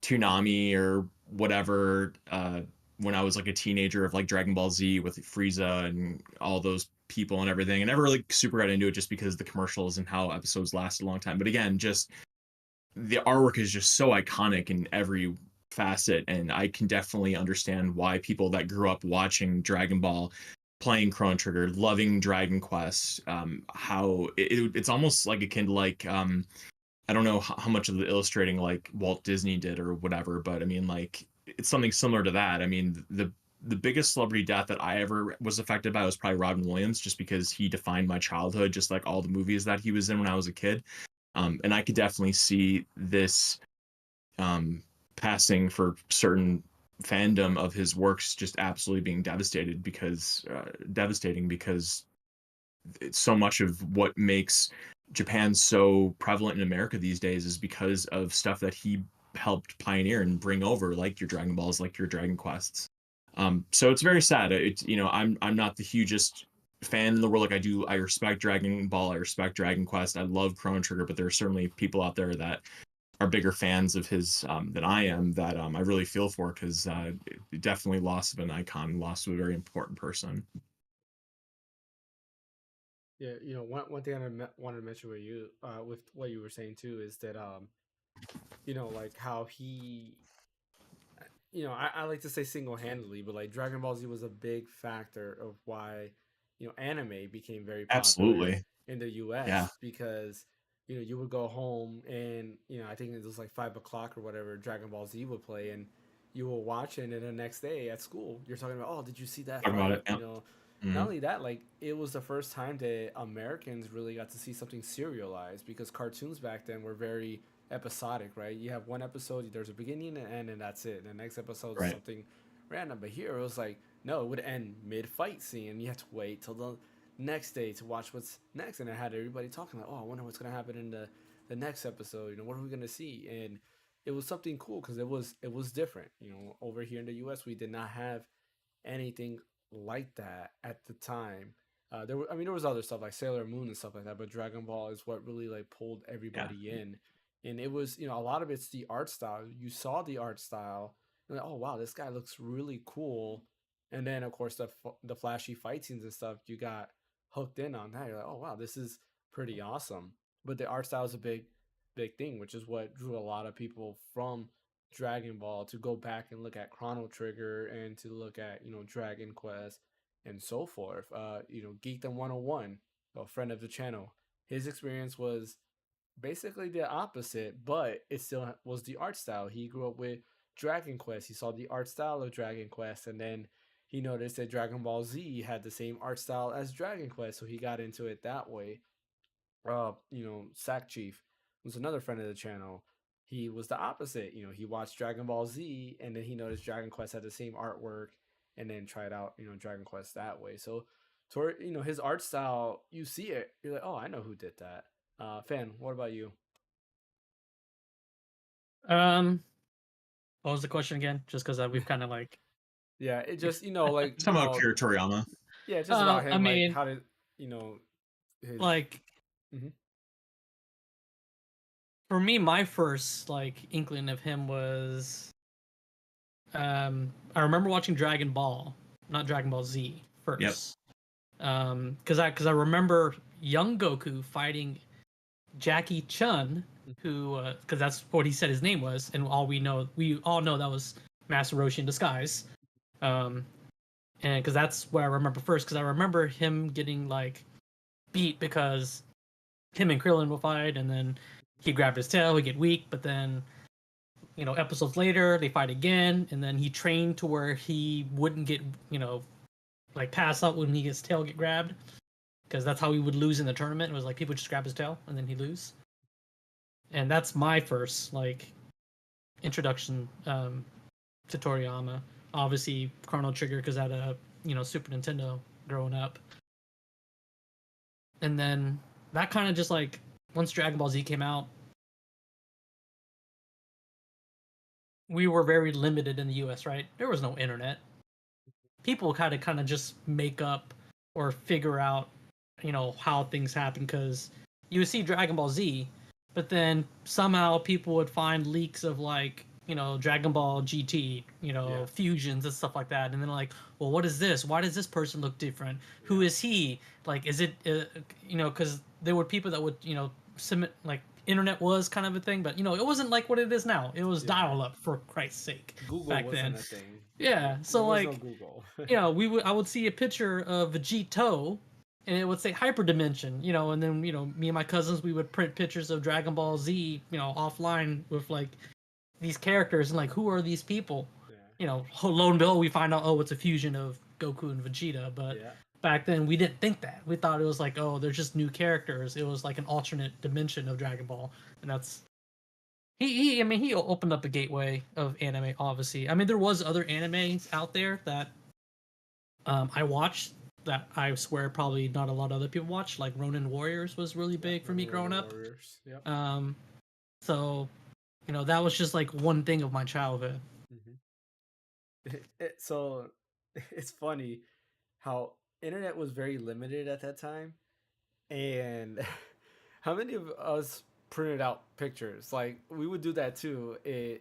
Toonami or whatever when I was like a teenager of like Dragon Ball Z with Frieza and all those people and everything. I never really super got into it just because of the commercials and how episodes lasted a long time. But again, just the artwork is just so iconic in every facet, and I can definitely understand why people that grew up watching Dragon Ball, playing Chrono Trigger, loving Dragon Quest, how it's almost like akin to like I don't know how much of the illustrating like Walt Disney did or whatever, but I mean like it's something similar to that. I mean the biggest celebrity death that I ever was affected by was probably Robin Williams, just because he defined my childhood, just like all the movies that he was in when I was a kid. And I could definitely see this passing for certain fandom of his works just absolutely being devastating because it's so much of what makes Japan so prevalent in America these days is because of stuff that he helped pioneer and bring over, like your Dragon Balls, like your Dragon Quests. So it's very sad. I'm not the hugest fan in the world. Like I respect Dragon Ball, I respect Dragon Quest, I love Chrono Trigger, but there are certainly people out there that are bigger fans of his than I am, that I really feel for, because definitely loss of an icon, loss of a very important person. Yeah, one thing wanted to mention with what you were saying too, is that like how he, I like to say single handedly, but like Dragon Ball Z was a big factor of why, anime became very popular Absolutely. in the Yeah. U.S. because you would go home and I think it was like 5 o'clock or whatever, Dragon Ball Z would play, and you will watch it, and the next day at school you're talking about, oh, did you see that Talk about fight? it. Yeah. Not Mhm. only that, like it was the first time that Americans really got to see something serialized, because cartoons back then were very episodic, right? You have one episode, there's a beginning and end, and that's it. The next episode is Right. something random. But here it was like, no, it would end mid fight scene, and you have to wait till the next day to watch what's next. And it had everybody talking like, oh, I wonder what's gonna happen in the next episode. What are we gonna see? And it was something cool because it was different. Over here in the U.S., we did not have anything like that at the time. There was other stuff like Sailor Moon and stuff like that, but Dragon Ball is what really like pulled Yeah. everybody in, and it was a lot of it's the art style. You saw the art style, and like, oh wow, this guy looks really cool, and then of course the flashy fight scenes and stuff. You got hooked in on that. You're like, oh wow, this is pretty awesome. But the art style is a big thing, which is what drew a lot of people from Dragon Ball to go back and look at Chrono Trigger and to look at Dragon Quest and so forth. Geekdom 101, a friend of the channel, his experience was basically the opposite, but it still was the art style. He grew up with Dragon Quest. He saw the art style of Dragon Quest, and then he noticed that Dragon Ball Z had the same art style as Dragon Quest, so he got into it that way. Sack Chief was another friend of the channel. He was the opposite. He watched Dragon Ball Z, and then he noticed Dragon Quest had the same artwork, and then tried out Dragon Quest that way. So, his art style, you see it, you're like, oh, I know who did that. Fan, what about you? What was the question again? Just because we've kind of like. Yeah, it just like Talking about Akira Toriyama. yeah, just about I him, like mean, how did his like Mhm. For me, my first like inkling of him was I remember watching Dragon Ball, not Dragon Ball Z Yep. first. Because I remember young Goku fighting Jackie Chun, who because that's what he said his name was, and we all know that was Master Roshi in disguise. Um, and because that's what I remember first, because I remember him getting like beat because him and Krillin will fight, and then he grabbed his tail, he get weak, but then episodes later they fight again, and then he trained to where he wouldn't get like pass out when he gets tail get grabbed, because that's how he would lose in the tournament. It was like people just grab his tail and then he'd lose. And that's my first like introduction to Toriyama. Obviously, Chrono Trigger because I had a Super Nintendo growing up, and then that kind of just like once Dragon Ball Z came out, we were very limited in the U.S. Right? There was no internet. People kind of just make up or figure out how things happen, because you would see Dragon Ball Z, but then somehow people would find leaks of like Dragon Ball GT, fusions and stuff like that, and then like, well, what is this? Why does this person look different? Who is he? Like, is it because there were people that would submit like internet was kind of a thing, but it wasn't like what it is now. It was dial up, for Christ's sake. Google back wasn't then. a thing. Yeah, so there was like no Google. I would see a picture of Vegito, and it would say hyperdimension, and then me and my cousins, we would print pictures of Dragon Ball Z, offline with like these characters, and like, who are these people? Yeah. Lo and behold, we find out, oh, it's a fusion of Goku and Vegeta. But back then, we didn't think that. We thought it was like, oh, they're just new characters. It was like an alternate dimension of Dragon Ball, and that's he opened up a gateway of anime. Obviously, I mean, there was other animes out there that I watched that I swear probably not a lot of other people watched. Like Ronin Warriors was really big for me growing up. Warriors. Yep. So that was just like one thing of my childhood. So it's funny how internet was very limited at that time, and how many of us printed out pictures? Like, we would do that too. We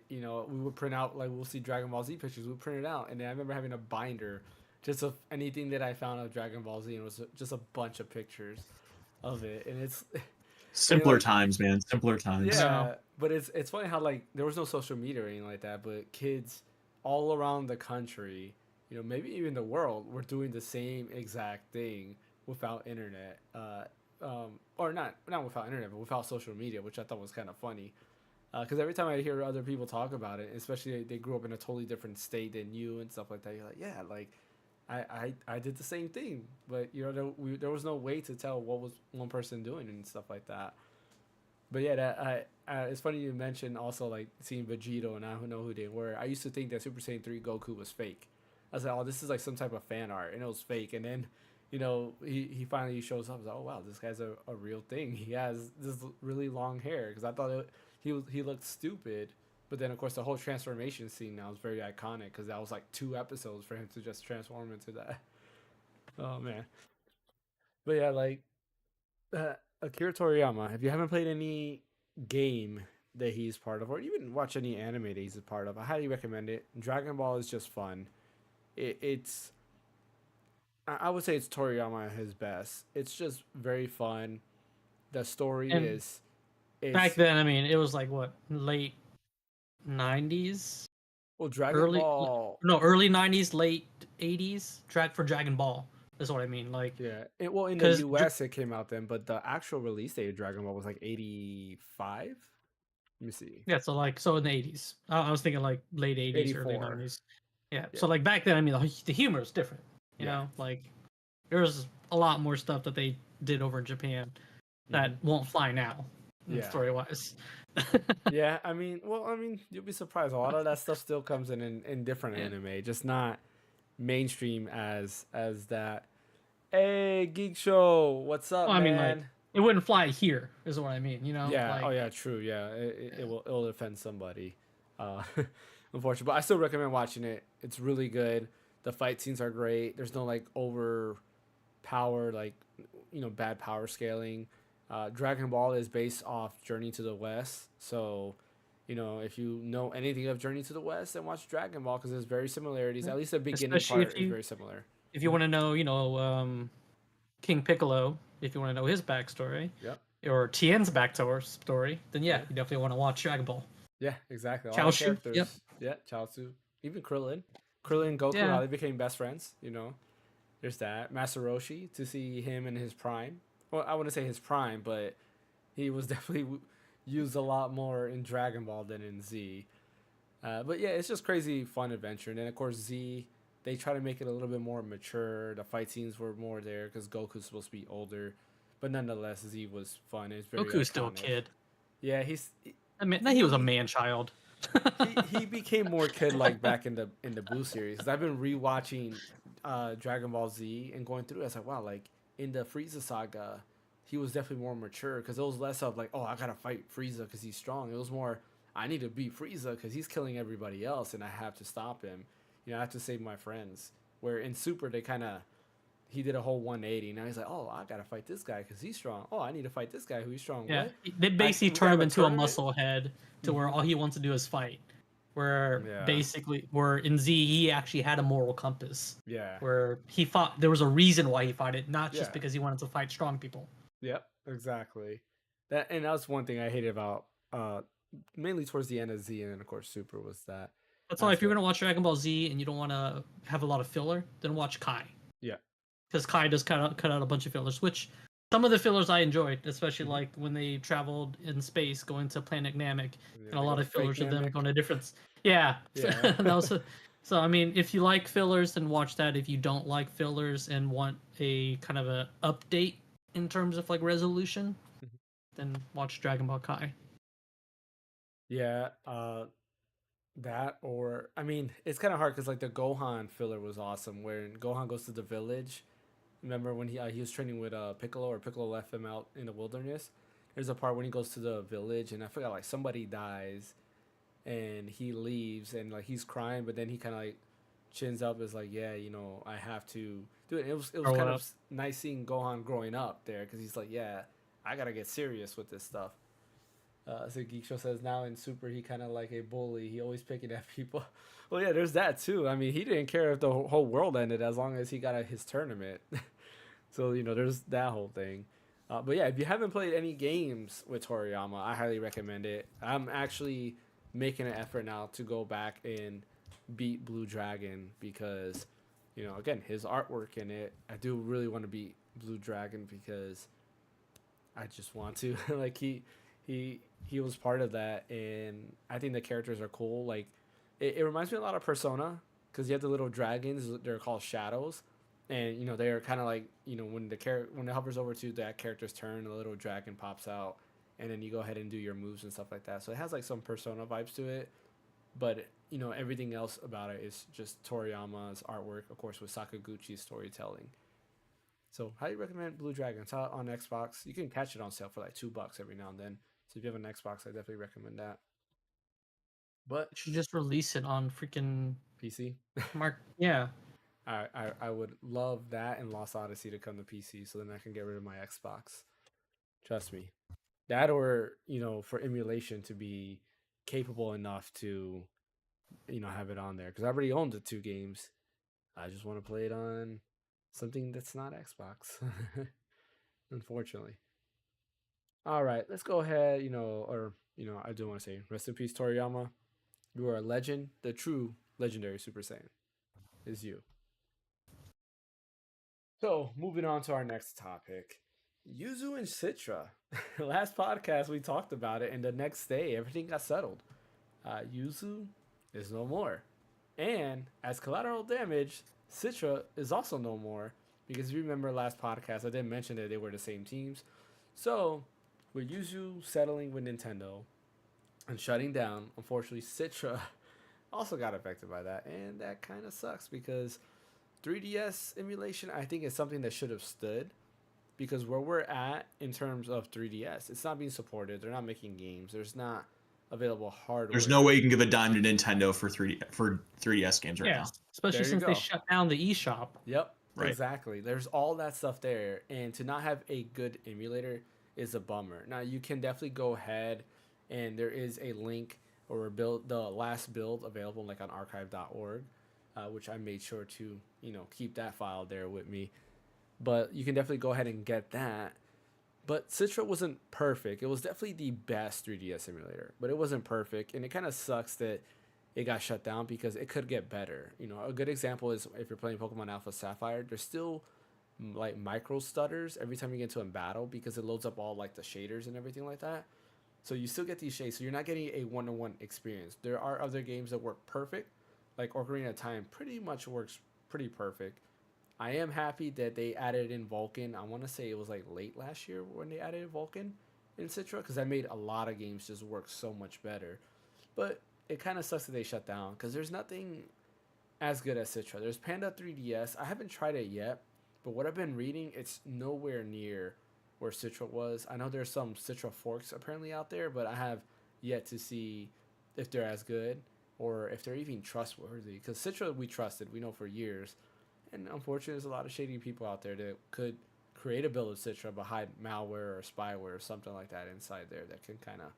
would print out, like, we'll see Dragon Ball Z pictures, we'd print it out, and then I remember having a binder just of anything that I found of Dragon Ball Z, and it was just a bunch of pictures of it, and it's simpler times, man. Simpler times. Yeah, but it's funny how like there was no social media or anything like that, but kids all around the country, maybe even the world, were doing the same exact thing without internet, or not without internet, but without social media, which I thought was kind of funny. Because every time I hear other people talk about it, especially they grew up in a totally different state than you and stuff like that, you're like, yeah, like I did the same thing, but there was no way to tell what was one person doing and stuff like that. But yeah, it's funny you mentioned also like seeing Vegito, and I don't know who they were. I used to think that Super Saiyan 3 Goku was fake. I was like, oh, this is like some type of fan art, and it was fake. And then, he finally shows up. I was like, oh wow, this guy's a real thing. He has this really long hair, because I thought he looked stupid. But then of course the whole transformation scene now is very iconic, because that was like 2 episodes for him to just transform into that. Oh man. But yeah, like Akira Toriyama, if you haven't played any game that he's part of, or even watch any anime that he's a part of, I highly recommend it. Dragon Ball is just fun. It's I would say it's Toriyama at his best. It's just very fun. The story And is back then, I mean, it was like what, late 90s, well, Dragon Ball. early 90s, late 80s. Track for Dragon Ball. That's what I mean. Like, Yeah, well, in the US it came out then, but the actual release date of Dragon Ball was like 85. Let me see. yeah, so in the 80s. I was thinking like late 80s, early 84. 90s. Yeah. So like back then, I mean, the humor is different. You know, like there's a lot more stuff that they did over in Japan that won't fly now, story wise. Yeah, I mean, you'll be surprised. A lot of that stuff still comes in different anime, just not mainstream as that. Hey, Geek Show, what's up, Well, I mean, man? like, it wouldn't fly here, is what I mean. Yeah. Like, Oh yeah, true. Yeah, it'll offend somebody. Unfortunately, but I still recommend watching it. It's really good. The fight scenes are great. There's no like overpowered, like, bad power scaling. Dragon Ball is based off Journey to the West, so if you know anything of Journey to the West, then watch Dragon Ball because there's very similarities. At least the beginning Especially part is very similar. if you want to know, King Piccolo, if you want to know his backstory, Yep. or Tien's backstory, then yeah, you definitely want to watch Dragon Ball. Yeah, exactly. All the Chaozu, characters. yep. Yeah, Chaozu. Even Krillin. Krillin and Goku, how they became best friends, There's that. Master Roshi, to see him in his prime. Well, I wouldn't say his prime, but he was definitely used a lot more in Dragon Ball than in Z. But yeah, it's just crazy fun adventure. And then, of course, Z, they try to make it a little bit more mature. The fight scenes were more there because Goku's supposed to be older. But nonetheless, Z was fun. It's very Goku's iconic. still a kid. Yeah, he was a man-child. he became more kid-like back in the Blue series. I've been rewatching Dragon Ball Z and going through it. I was like, wow, like in the Frieza saga, he was definitely more mature because it was less of like, oh, I gotta fight Frieza because he's strong. It was more, I need to beat Frieza because he's killing everybody else and I have to stop him. I have to save my friends. Where in Super, he did a whole 180. Now he's like, oh, I gotta fight this guy because he's strong. Oh, I need to fight this guy who's strong. Yeah, what? they basically turn him into a muscle head to where all he wants to do is fight. Where in Z he actually had a moral compass. Yeah. Where he fought, there was a reason why he fought it, not just because he wanted to fight strong people. Yep, exactly. That was one thing I hated about mainly towards the end of Z and then of course Super was that. That's why if you're gonna watch Dragon Ball Z and you don't want to have a lot of filler, then watch Kai. Yeah. Because Kai does cut out a bunch of fillers, which some of the fillers I enjoyed, especially like when they traveled in space going to Planet Namek, and a lot of fillers of them going to different. Yeah. That was so. I mean, if you like fillers, then watch that. If you don't like fillers and want a kind of a update in terms of like resolution, then watch Dragon Ball Kai. Yeah. That or I mean, it's kind of hard because like the Gohan filler was awesome, where Gohan goes to the village. Remember when he was training with Piccolo, or Piccolo left him out in the wilderness? There's a part when he goes to the village, and I forgot like somebody dies, and he leaves, and like he's crying, but then he kind of like chins up, is like, yeah, I have to do it. It was kind of nice seeing Gohan growing up there because he's like, yeah, I gotta get serious with this stuff. So TheGeakShow says now in Super he kind of like a bully. He always picking at people. Well, yeah, there's that too. I mean, he didn't care if the whole world ended as long as he got his tournament. So there's that whole thing. But yeah, if you haven't played any games with Toriyama, I highly recommend it. I'm actually making an effort now to go back and beat Blue Dragon because, again, his artwork in it. I do really want to beat Blue Dragon because I just want to. Like he was part of that, and I think the characters are cool. Like it reminds me a lot of Persona because you have the little dragons. They're called shadows, and they're kind of like when when it hovers over to that character's turn, the little dragon pops out, and then you go ahead and do your moves and stuff like that. So it has like some Persona vibes to it, but everything else about it is just Toriyama's artwork, of course, with Sakaguchi's storytelling. So highly recommend Blue Dragon. It's out on Xbox. You can catch it on sale for like $2 every now and then. So if you have an Xbox, I definitely recommend that. But you should just release it on freaking PC. Yeah. I would love that and Lost Odyssey to come to PC, so then I can get rid of my Xbox. Trust me. That, or for emulation to be capable enough to have it on there, because I already own the 2 games. I just want to play it on something that's not Xbox. Unfortunately. All right, let's go ahead, I do want to say rest in peace, Toriyama. You are a legend. The true legendary Super Saiyan is you. So, moving on to our next topic. Yuzu and Citra. Last podcast we talked about it, and the next day everything got settled. Yuzu is no more. And as collateral damage, Citra is also no more. Because if you remember last podcast, I did mention that they were the same teams. So, with Yuzu settling with Nintendo and shutting down, unfortunately, Citra also got affected by that. And that kind of sucks because 3DS emulation, I think, is something that should have stood. Because where we're at in terms of 3DS, it's not being supported. They're not making games. There's not available hardware. There's no way you can give a dime to Nintendo for 3DS games right now. Especially since they shut down the eShop. Yep, right. Exactly. There's all that stuff there. And to not have a good emulator, is a bummer. Now you can definitely go ahead, and there is a link or a build, the last build available like on archive.org, which I made sure to keep that file there with me. But you can definitely go ahead and get that. But Citra wasn't perfect. It was definitely the best 3DS emulator, but it wasn't perfect, and it kind of sucks that it got shut down because it could get better. A good example is if you're playing Pokemon Alpha Sapphire, there's still like micro stutters every time you get into a battle because it loads up all like the shaders and everything like that. So you still get these shades, so you're not getting a one-to-one experience. There are other games that work perfect, like Ocarina of Time pretty much works pretty perfect. I am happy that they added in Vulcan. I want to say it was like late last year when they added Vulcan in Citra because that made a lot of games just work so much better. But it kind of sucks that they shut down because there's nothing as good as Citra. There's Panda 3DS. I haven't tried it yet, but what I've been reading, it's nowhere near where Citra was. I know there's some Citra forks apparently out there, but I have yet to see if they're as good or if they're even trustworthy. Because Citra we trusted, we know for years. And unfortunately, there's a lot of shady people out there that could create a build of Citra but hide malware or spyware or something like that inside there that can kind of,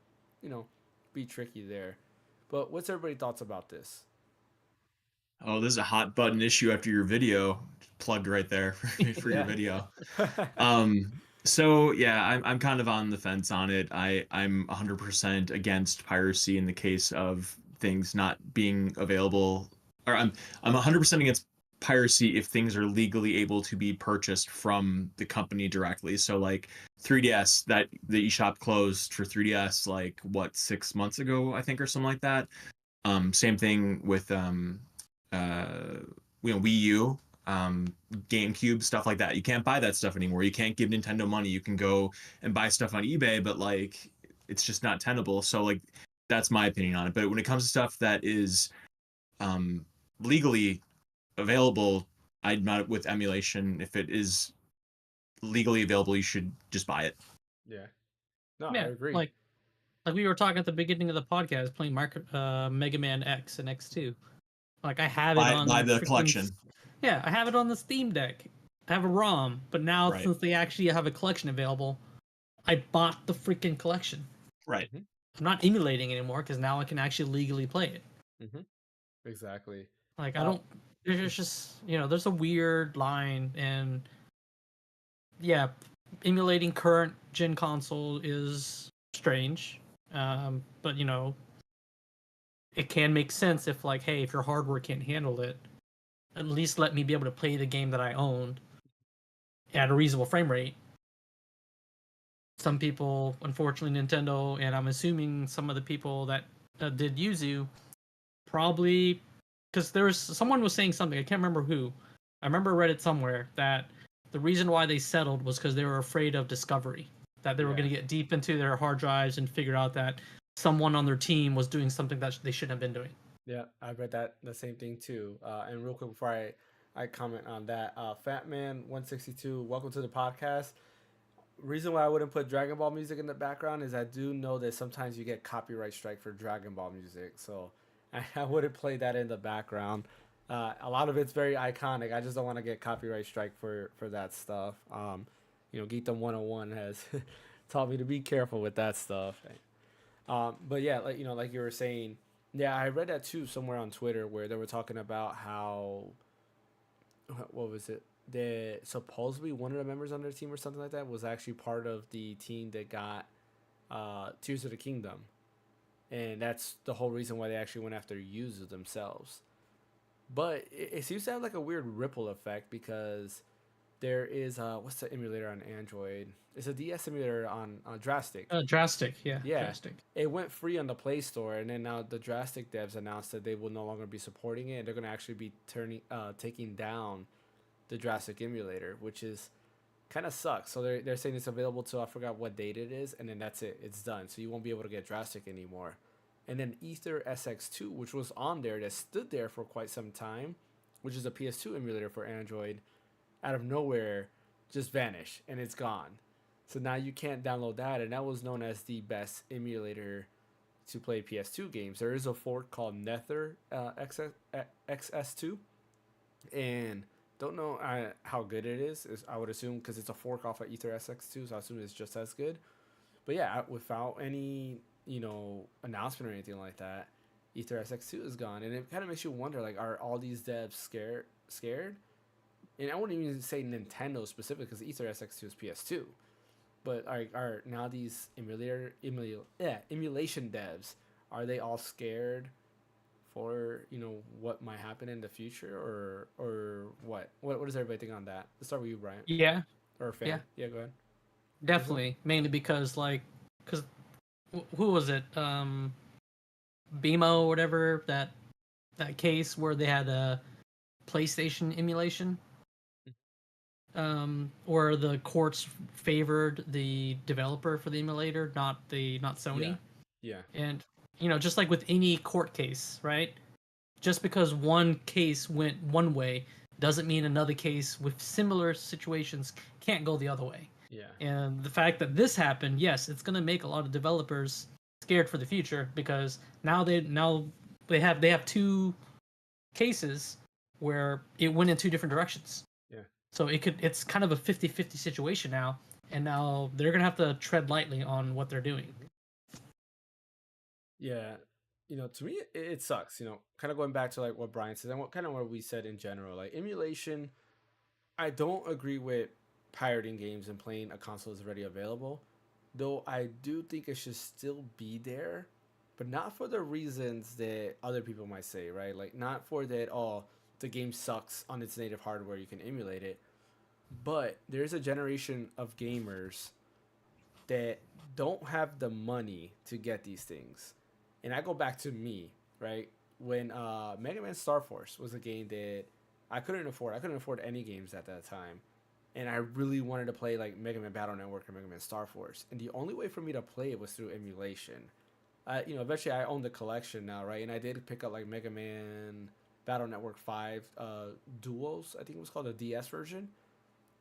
be tricky there. But what's everybody's thoughts about this? Oh, this is a hot button issue after your video. Plugged right there for your video. So yeah, I'm kind of on the fence on it. I'm 100% against piracy in the case of things not being available, or I'm 100% against piracy if things are legally able to be purchased from the company directly. So like 3DS, that the eShop closed for 3DS like what 6 months ago, I think, or something like that. Same thing with Wii U, GameCube, stuff like that. You can't buy that stuff anymore. You can't give Nintendo money. You can go and buy stuff on eBay, but like it's just not tenable. So like that's my opinion on it. But when it comes to stuff that is legally available, I'm not with emulation. If it is legally available, you should just buy it. Yeah. No, I Yeah, agree. like we were talking at the beginning of the podcast, playing Mega Man X and X2. Like I have it on Buy the freaking- collection. Yeah, I have it on the Steam Deck. I have a ROM, but now Right. since they actually have a collection available, I bought the freaking collection. Right. I'm not emulating anymore because now I can actually legally play it. Exactly. Like I don't. There's just there's a weird line, and yeah, emulating current gen console is strange. But it can make sense if like, hey, if your hardware can't handle it, at least let me be able to play the game that I owned at a reasonable frame rate. Some people, unfortunately, Nintendo, and I'm assuming some of the people that did Yuzu, probably because there's someone was saying something, I can't remember who. I remember I read it somewhere that the reason why they settled was because they were afraid of discovery, that they were going to get deep into their hard drives and figure out that someone on their team was doing something that they shouldn't have been doing. Yeah, I read the same thing too. And real quick before I comment on that, Fatman162, welcome to the podcast. Reason why I wouldn't put Dragon Ball music in the background is I do know that sometimes you get copyright strike for Dragon Ball music, so I wouldn't play that in the background. A lot of it's very iconic. I just don't want to get copyright strike for that stuff. Geekdom 101 has taught me to be careful with that stuff. But yeah, like you were saying, yeah, I read that too somewhere on Twitter where they were talking about how, what was it? That supposedly one of the members on their team or something like that was actually part of the team that got Tears of the Kingdom, and that's the whole reason why they actually went after Yuzu themselves. But it seems to have like a weird ripple effect because there is what's the emulator on Android? It's a DS emulator on Drastic. Drastic, yeah. Drastic. It went free on the Play Store, and then now the Drastic devs announced that they will no longer be supporting it. And they're going to actually be taking down the Drastic emulator, which is kind of sucks. So they're saying it's available till I forgot what date it is, and then that's it. It's done. So you won't be able to get Drastic anymore. And then Ether SX2, which was on there, that stood there for quite some time, which is a PS2 emulator for Android, out of nowhere just vanished and it's gone. So now you can't download that, and that was known as the best emulator to play PS2 games. There is a fork called Nether XS2, and Don't know how good it is. I would assume because it's a fork off of Ether SX2, so I assume it's just as good. But yeah, without any announcement or anything like that, Ether SX2 is gone, and it kind of makes you wonder like, are all these devs scared? And I wouldn't even say Nintendo specific because Ether SX2 is PS2. But are now these emulation devs, are they all scared for what might happen in the future, or what does everybody think on that? Let's start with you, Brian, Yeah, or a fan. yeah, Yeah, go ahead. definitely. Mainly because because who was it? BMO or whatever, that case where they had a PlayStation emulation, or the courts favored the developer for the emulator, not Yeah, Sony. yeah, And just like with any court case, right? Just because one case went one way doesn't mean another case with similar situations can't go the other way. yeah, And the fact that this happened, yes, it's going to make a lot of developers scared for the future, because now they have two cases where it went in two different directions. yeah, So it's kind of a 50-50 situation now, and now they're going to have to tread lightly on what they're doing. yeah. To me, it sucks. Kind of going back to like what Brian said and what we said in general. Like emulation, I don't agree with pirating games and playing a console is already available. Though I do think it should still be there, but not for the reasons that other people might say, right? Like not for that, oh, the game sucks on its native hardware, you can emulate it. But there's a generation of gamers that don't have the money to get these things. And I go back to me, right? When Mega Man Star Force was a game that I couldn't afford. I couldn't afford any games at that time. And I really wanted to play like Mega Man Battle Network or Mega Man Star Force. And the only way for me to play it was through emulation. Eventually I own the collection now, right? And I did pick up like Mega Man Battle Network 5 Duos, I think it was called the DS version.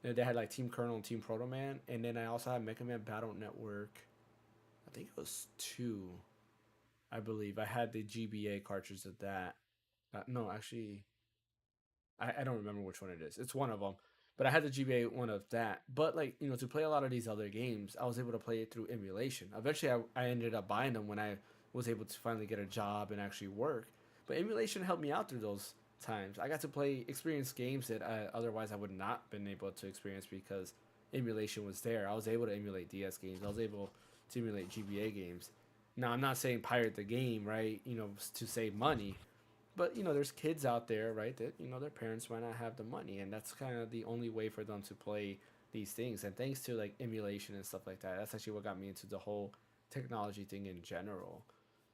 And they had like Team Colonel and Team Proto Man. And then I also had Mega Man Battle Network, I think it was 2, I believe. I had the GBA cartridge of that. No, actually, I don't remember which one it is. It's one of them. But I had the GBA one of that. But like, to play a lot of these other games, I was able to play it through emulation. Eventually I ended up buying them when I was able to finally get a job and actually work. But emulation helped me out through those times. I got to experience games that otherwise I would not been able to experience because emulation was there. I was able to emulate DS games. I was able to emulate GBA games. Now I'm not saying pirate the game, right? To save money, but there's kids out there, right, that their parents might not have the money, and that's kind of the only way for them to play these things. And thanks to like emulation and stuff like that, that's actually what got me into the whole technology thing in general.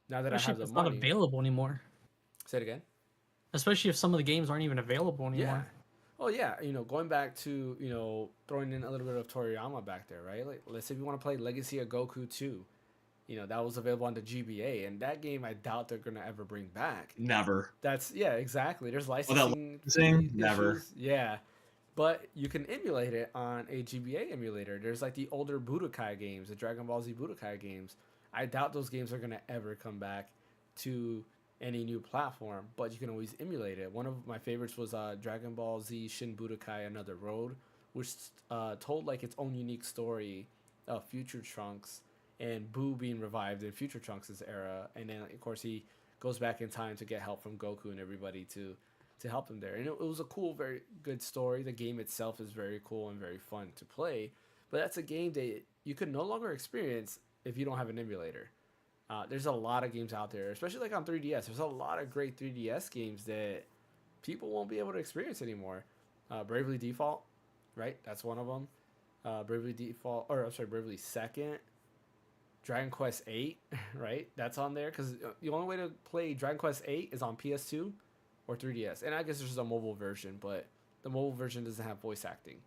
Now that I Especially have if the it's not money. available anymore. Say it again. Especially if some of the games aren't even available Yeah. anymore. Oh yeah, going back to throwing in a little bit of Toriyama back there, right? Like, let's say we want to play Legacy of Goku 2. That was available on the GBA, and that game I doubt they're gonna ever bring back. Never. That's yeah, exactly. There's Without licensing licensing, never. issues. Yeah, but you can emulate it on a GBA emulator. There's like the older Budokai games, the Dragon Ball Z Budokai games. I doubt those games are gonna ever come back to any new platform, but you can always emulate it. One of my favorites was Dragon Ball Z Shin Budokai Another Road, which told like its own unique story of Future Trunks and Boo being revived in Future Trunks' era, and then of course he goes back in time to get help from Goku and everybody to help him there. And it was a cool, very good story. The game itself is very cool and very fun to play, but that's a game that you can no longer experience if you don't have an emulator. There's a lot of games out there, especially like on 3DS. There's a lot of great 3DS games that people won't be able to experience anymore. Bravely Default, right? That's one of them. Bravely Default, or I'm sorry, Bravely Second. Dragon Quest 8, right? That's on there because the only way to play Dragon Quest 8 is on PS2 or 3DS. And I guess there's a mobile version, but the mobile version doesn't have voice acting.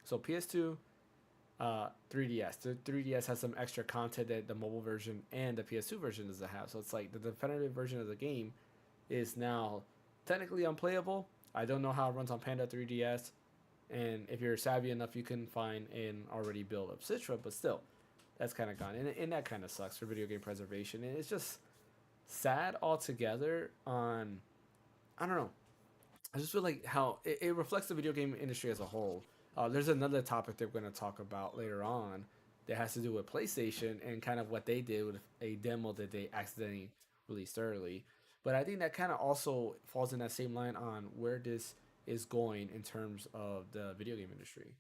So PS2, 3DS. The 3DS has some extra content that the mobile version and the PS2 version doesn't have. So it's like the definitive version of the game is now technically unplayable. I don't know how it runs on Panda 3DS. And if you're savvy enough, you can find an already built up Citra, but still, that's kind of gone. And that kind of sucks for video game preservation. And it's just sad altogether on, I don't know. I just feel like how it reflects the video game industry as a whole. There's another topic that we're going to talk about later on that has to do with PlayStation and kind of what they did with a demo that they accidentally released early. But I think that kind of also falls in that same line on where this is going in terms of the video game industry.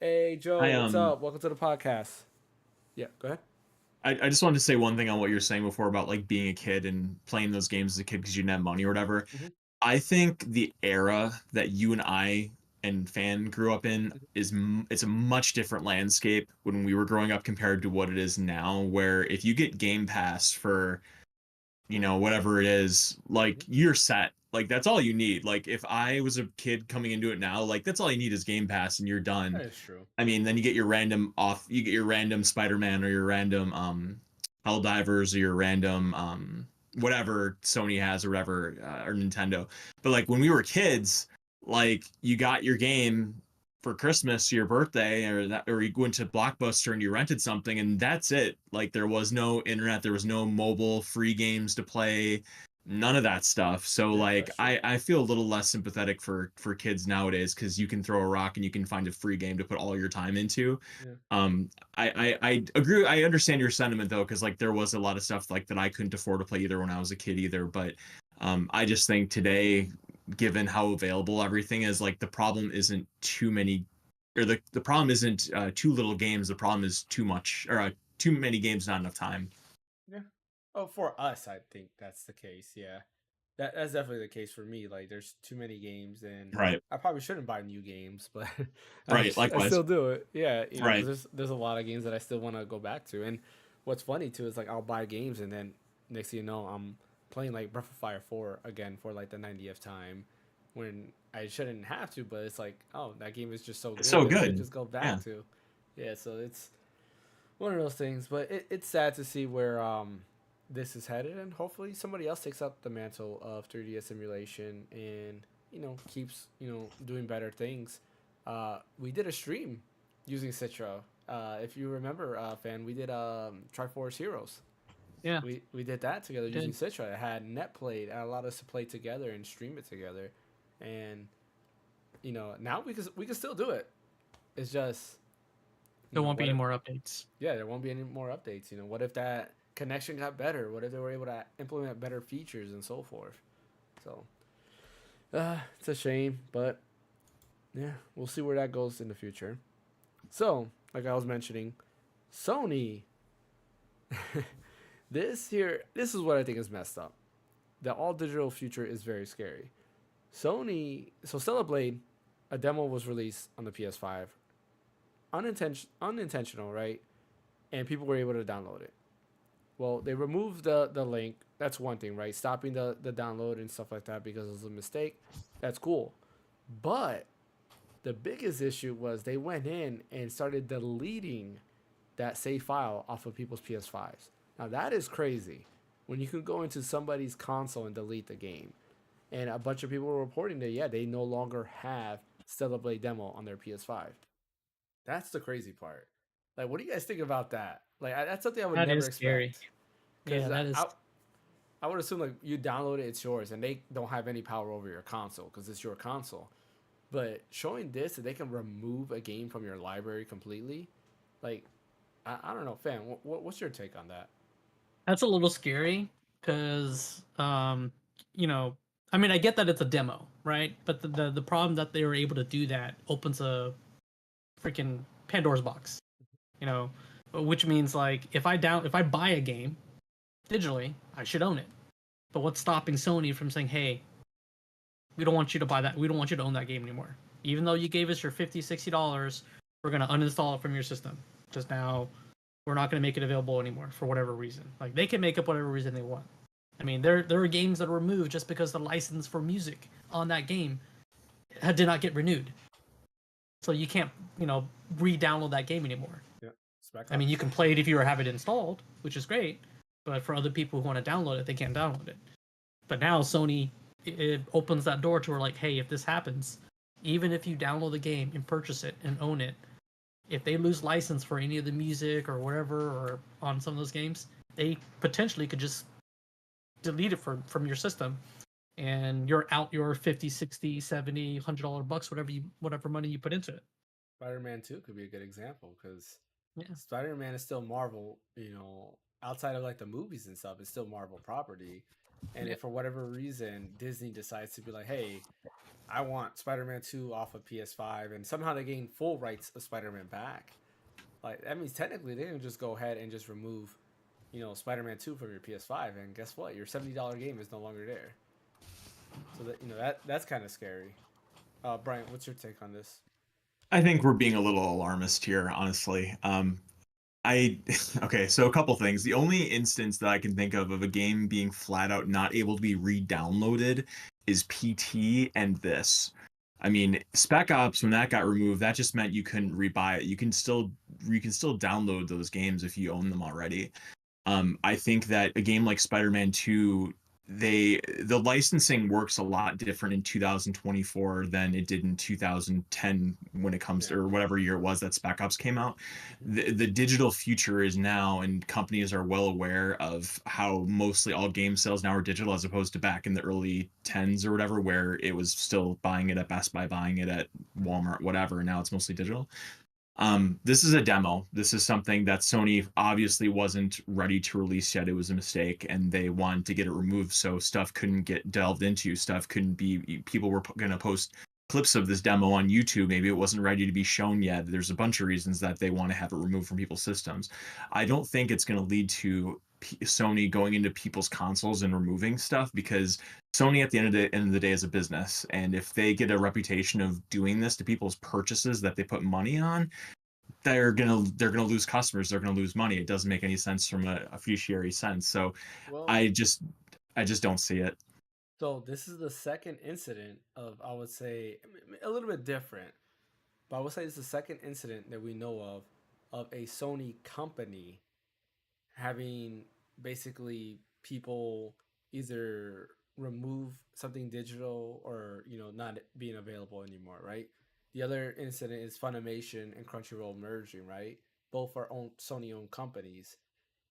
Hey Joe, I what's up? Welcome to the podcast. Yeah, go ahead. I just wanted to say one thing on what you were saying before about like being a kid and playing those games as a kid because you didn't have money or whatever. Mm-hmm. I think the era that you and I and Fan grew up in it's a much different landscape when we were growing up compared to what it is now. Where if you get Game Pass for whatever it is, like Mm-hmm. you're set. Like that's all you need. Like if I was a kid coming into it now, like that's all you need is Game Pass and you're That done. is true. I mean, then you get your random Spider-Man or your random Helldivers or your random whatever Sony has or whatever or Nintendo. But like when we were kids, like you got your game for Christmas, your birthday, or you went to Blockbuster and you rented something, and that's it. Like there was no internet, there was no mobile free games to play, none of that stuff. So Yeah, like that's true. I feel a little less sympathetic for kids nowadays because you can throw a rock and you can find a free game to put all your time into. Yeah. I agree. I understand your sentiment though, because like there was a lot of stuff like that I couldn't afford to play either when I was a kid either. But I just think today, given how available everything is, like the problem isn't too many, or the problem isn't too little games. The problem is too much or too many games, not enough time. Yeah. Oh, for us, I think that's the case. Yeah, that's definitely the case for me. Like, there's too many games, and Right. I probably shouldn't buy new games, but Right. I Likewise. still do it. Yeah, because Right. there's a lot of games that I still want to go back to. And what's funny too is like I'll buy games, and then next thing you know, I'm playing like Breath of Fire 4 again for like the 90th time, when I shouldn't have to. But it's like, oh, that game is just so It's good so that I could good. just go Yeah. back to. Yeah, so it's one of those things. But it's sad to see where this is headed, and hopefully somebody else takes up the mantle of 3DS emulation and keeps doing better things. We did a stream using Citra. If you remember, fan, we did Triforce Heroes. Yeah, We did that together using did. Citra. It had net played and allowed us to play together and stream it together. And now we can still do it. It's just There won't be what any if more updates. yeah, there won't be any more updates. What if that connection got better? What if they were able to implement better features and so forth? So, it's a shame, but yeah, we'll see where that goes in the future. So, like I was mentioning, Sony. This is what I think is messed up. The all digital future is very scary. Sony, so Stella Blade, a demo was released on the PS5, unintentional, right? And people were able to download it. Well, they removed the link. That's one thing, right? Stopping the download and stuff like that because it was a mistake. That's cool. But the biggest issue was they went in and started deleting that save file off of people's PS5s. Now that is crazy. When you can go into somebody's console and delete the game. And a bunch of people were reporting that yeah, they no longer have Stellar Blade demo on their PS5. That's the crazy part. Like, what do you guys think about that? Like, that's something I would That never is scary. expect. Yeah, Because that is. I would assume like you download it, it's yours, and they don't have any power over your console because it's your console. But showing this that they can remove a game from your library completely, like, I don't know, fan. What's your take on that? That's a little scary because, you know, I mean, I get that it's a demo, right? But the problem that they were able to do that opens a freaking Pandora's box, you know, which means like if I buy a game digitally, I should own it. But what's stopping Sony from saying, hey, we don't want you to buy that. We don't want you to own that game anymore. Even though you gave us your $50, $60, we're going to uninstall it from your system. Just now, we're not going to make it available anymore for whatever reason. Like, they can make up whatever reason they want. I mean, there are games that are removed just because the license for music on that game did not get renewed. So you can't, re-download that game anymore. Yeah, I mean, you can play it if you have it installed, which is great. But for other people who want to download it, they can't download it. But now Sony, it opens that door to where like, hey, if this happens, even if you download the game and purchase it and own it, if they lose license for any of the music or whatever, or on some of those games, they potentially could just delete it from your system and you're out your 50, 60, 70, $100 whatever money you put into it. Spider-Man 2 could be a good example because Yeah. Spider-Man is still Marvel, outside of like the movies and stuff, it's still Marvel property. And Yeah. if for whatever reason Disney decides to be like, hey, I want Spider-Man 2 off of PS5, and somehow they gain full rights of Spider-Man back, like that means technically they can just go ahead and just remove, Spider-Man 2 from your PS5, and guess what? Your $70 game is no longer there. So that's kind of scary. Brian, what's your take on this? I think we're being a little alarmist here, honestly. I okay, so a couple things. The only instance that I can think of a game being flat out not able to be re-downloaded is PT and this. I mean, Spec Ops, when that got removed, that just meant you couldn't rebuy it. You can still download those games if you own them already. I think that a game like Spider-Man 2, the licensing works a lot different in 2024 than it did in 2010 when it comes to, Yeah. or whatever year it was that Spec Ops came out. Mm-hmm. The digital future is now, and companies are well aware of how mostly all game sales now are digital, as opposed to back in the early 10s or whatever, where it was still buying it at Best Buy, buying it at Walmart, whatever. And now it's mostly digital. This is a demo. This is something that Sony obviously wasn't ready to release yet. It was a mistake, and they wanted to get it removed so stuff couldn't get delved into. Stuff couldn't be. People were going to post clips of this demo on YouTube. Maybe it wasn't ready to be shown yet. There's a bunch of reasons that they want to have it removed from people's systems. I don't think it's going to lead to Sony going into people's consoles and removing stuff, because Sony at the end of the day is a business, and if they get a reputation of doing this to people's purchases that they put money on, they're gonna lose customers. They're gonna lose money. It doesn't make any sense from a fiduciary sense. So Well, I just don't see it. so this is the second incident of, I would say, a little bit different, but I would say it's the second incident that we know of a Sony company having basically people either remove something digital or not being available anymore, right? The other incident is Funimation and Crunchyroll merging, right? Both are own Sony owned companies,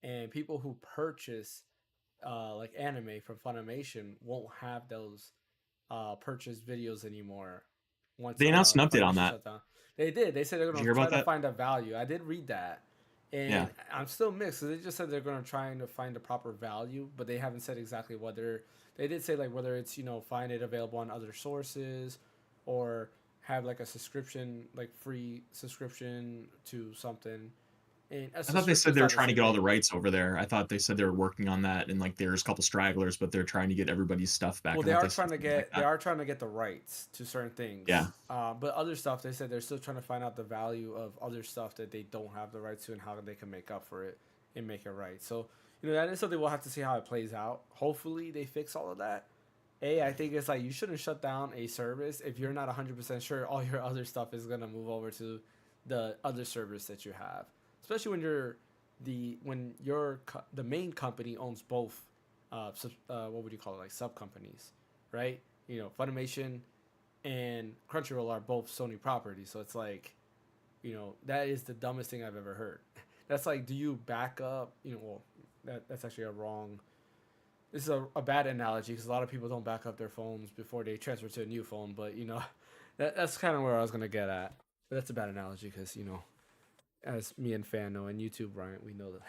and people who purchase like anime from Funimation won't have those purchased videos anymore once They announced an update on Funimation that. shut down. They did. They said they're Did you going hear to try about to that? find a value. I did read that, Yeah. and I'm still mixed. So they just said they're going to try to find the proper value, but they haven't said exactly whether. They did say like whether it's find it available on other sources, or have like a subscription, like free subscription to something. And a I thought they said subscription's they were not the trying to same get all the thing. rights over there. I thought they said they were working on that, and like there's a couple stragglers, but they're trying to get everybody's stuff back. Well, I they thought are they said trying to something like get that. the rights to certain Yeah. things, but other stuff they said they're still trying to find out the value of other stuff that they don't have the rights to and how they can make up for it and make it right. So that is something we'll have to see how it plays out. Hopefully they fix all of that. I think it's like you shouldn't shut down a service if you're not 100% sure all your other stuff is gonna move over to the other service that you have, especially when the main company owns both. What would you call it, like sub companies, right? Funimation and Crunchyroll are both Sony properties, so it's like, that is the dumbest thing I've ever heard. That's like, do you back up? Well, that's actually a wrong. This is a bad analogy because a lot of people don't back up their phones before they transfer to a new phone, but that's kind of where I was gonna get at. But that's a bad analogy because as me and Fan know, and you too, Bryant, we know that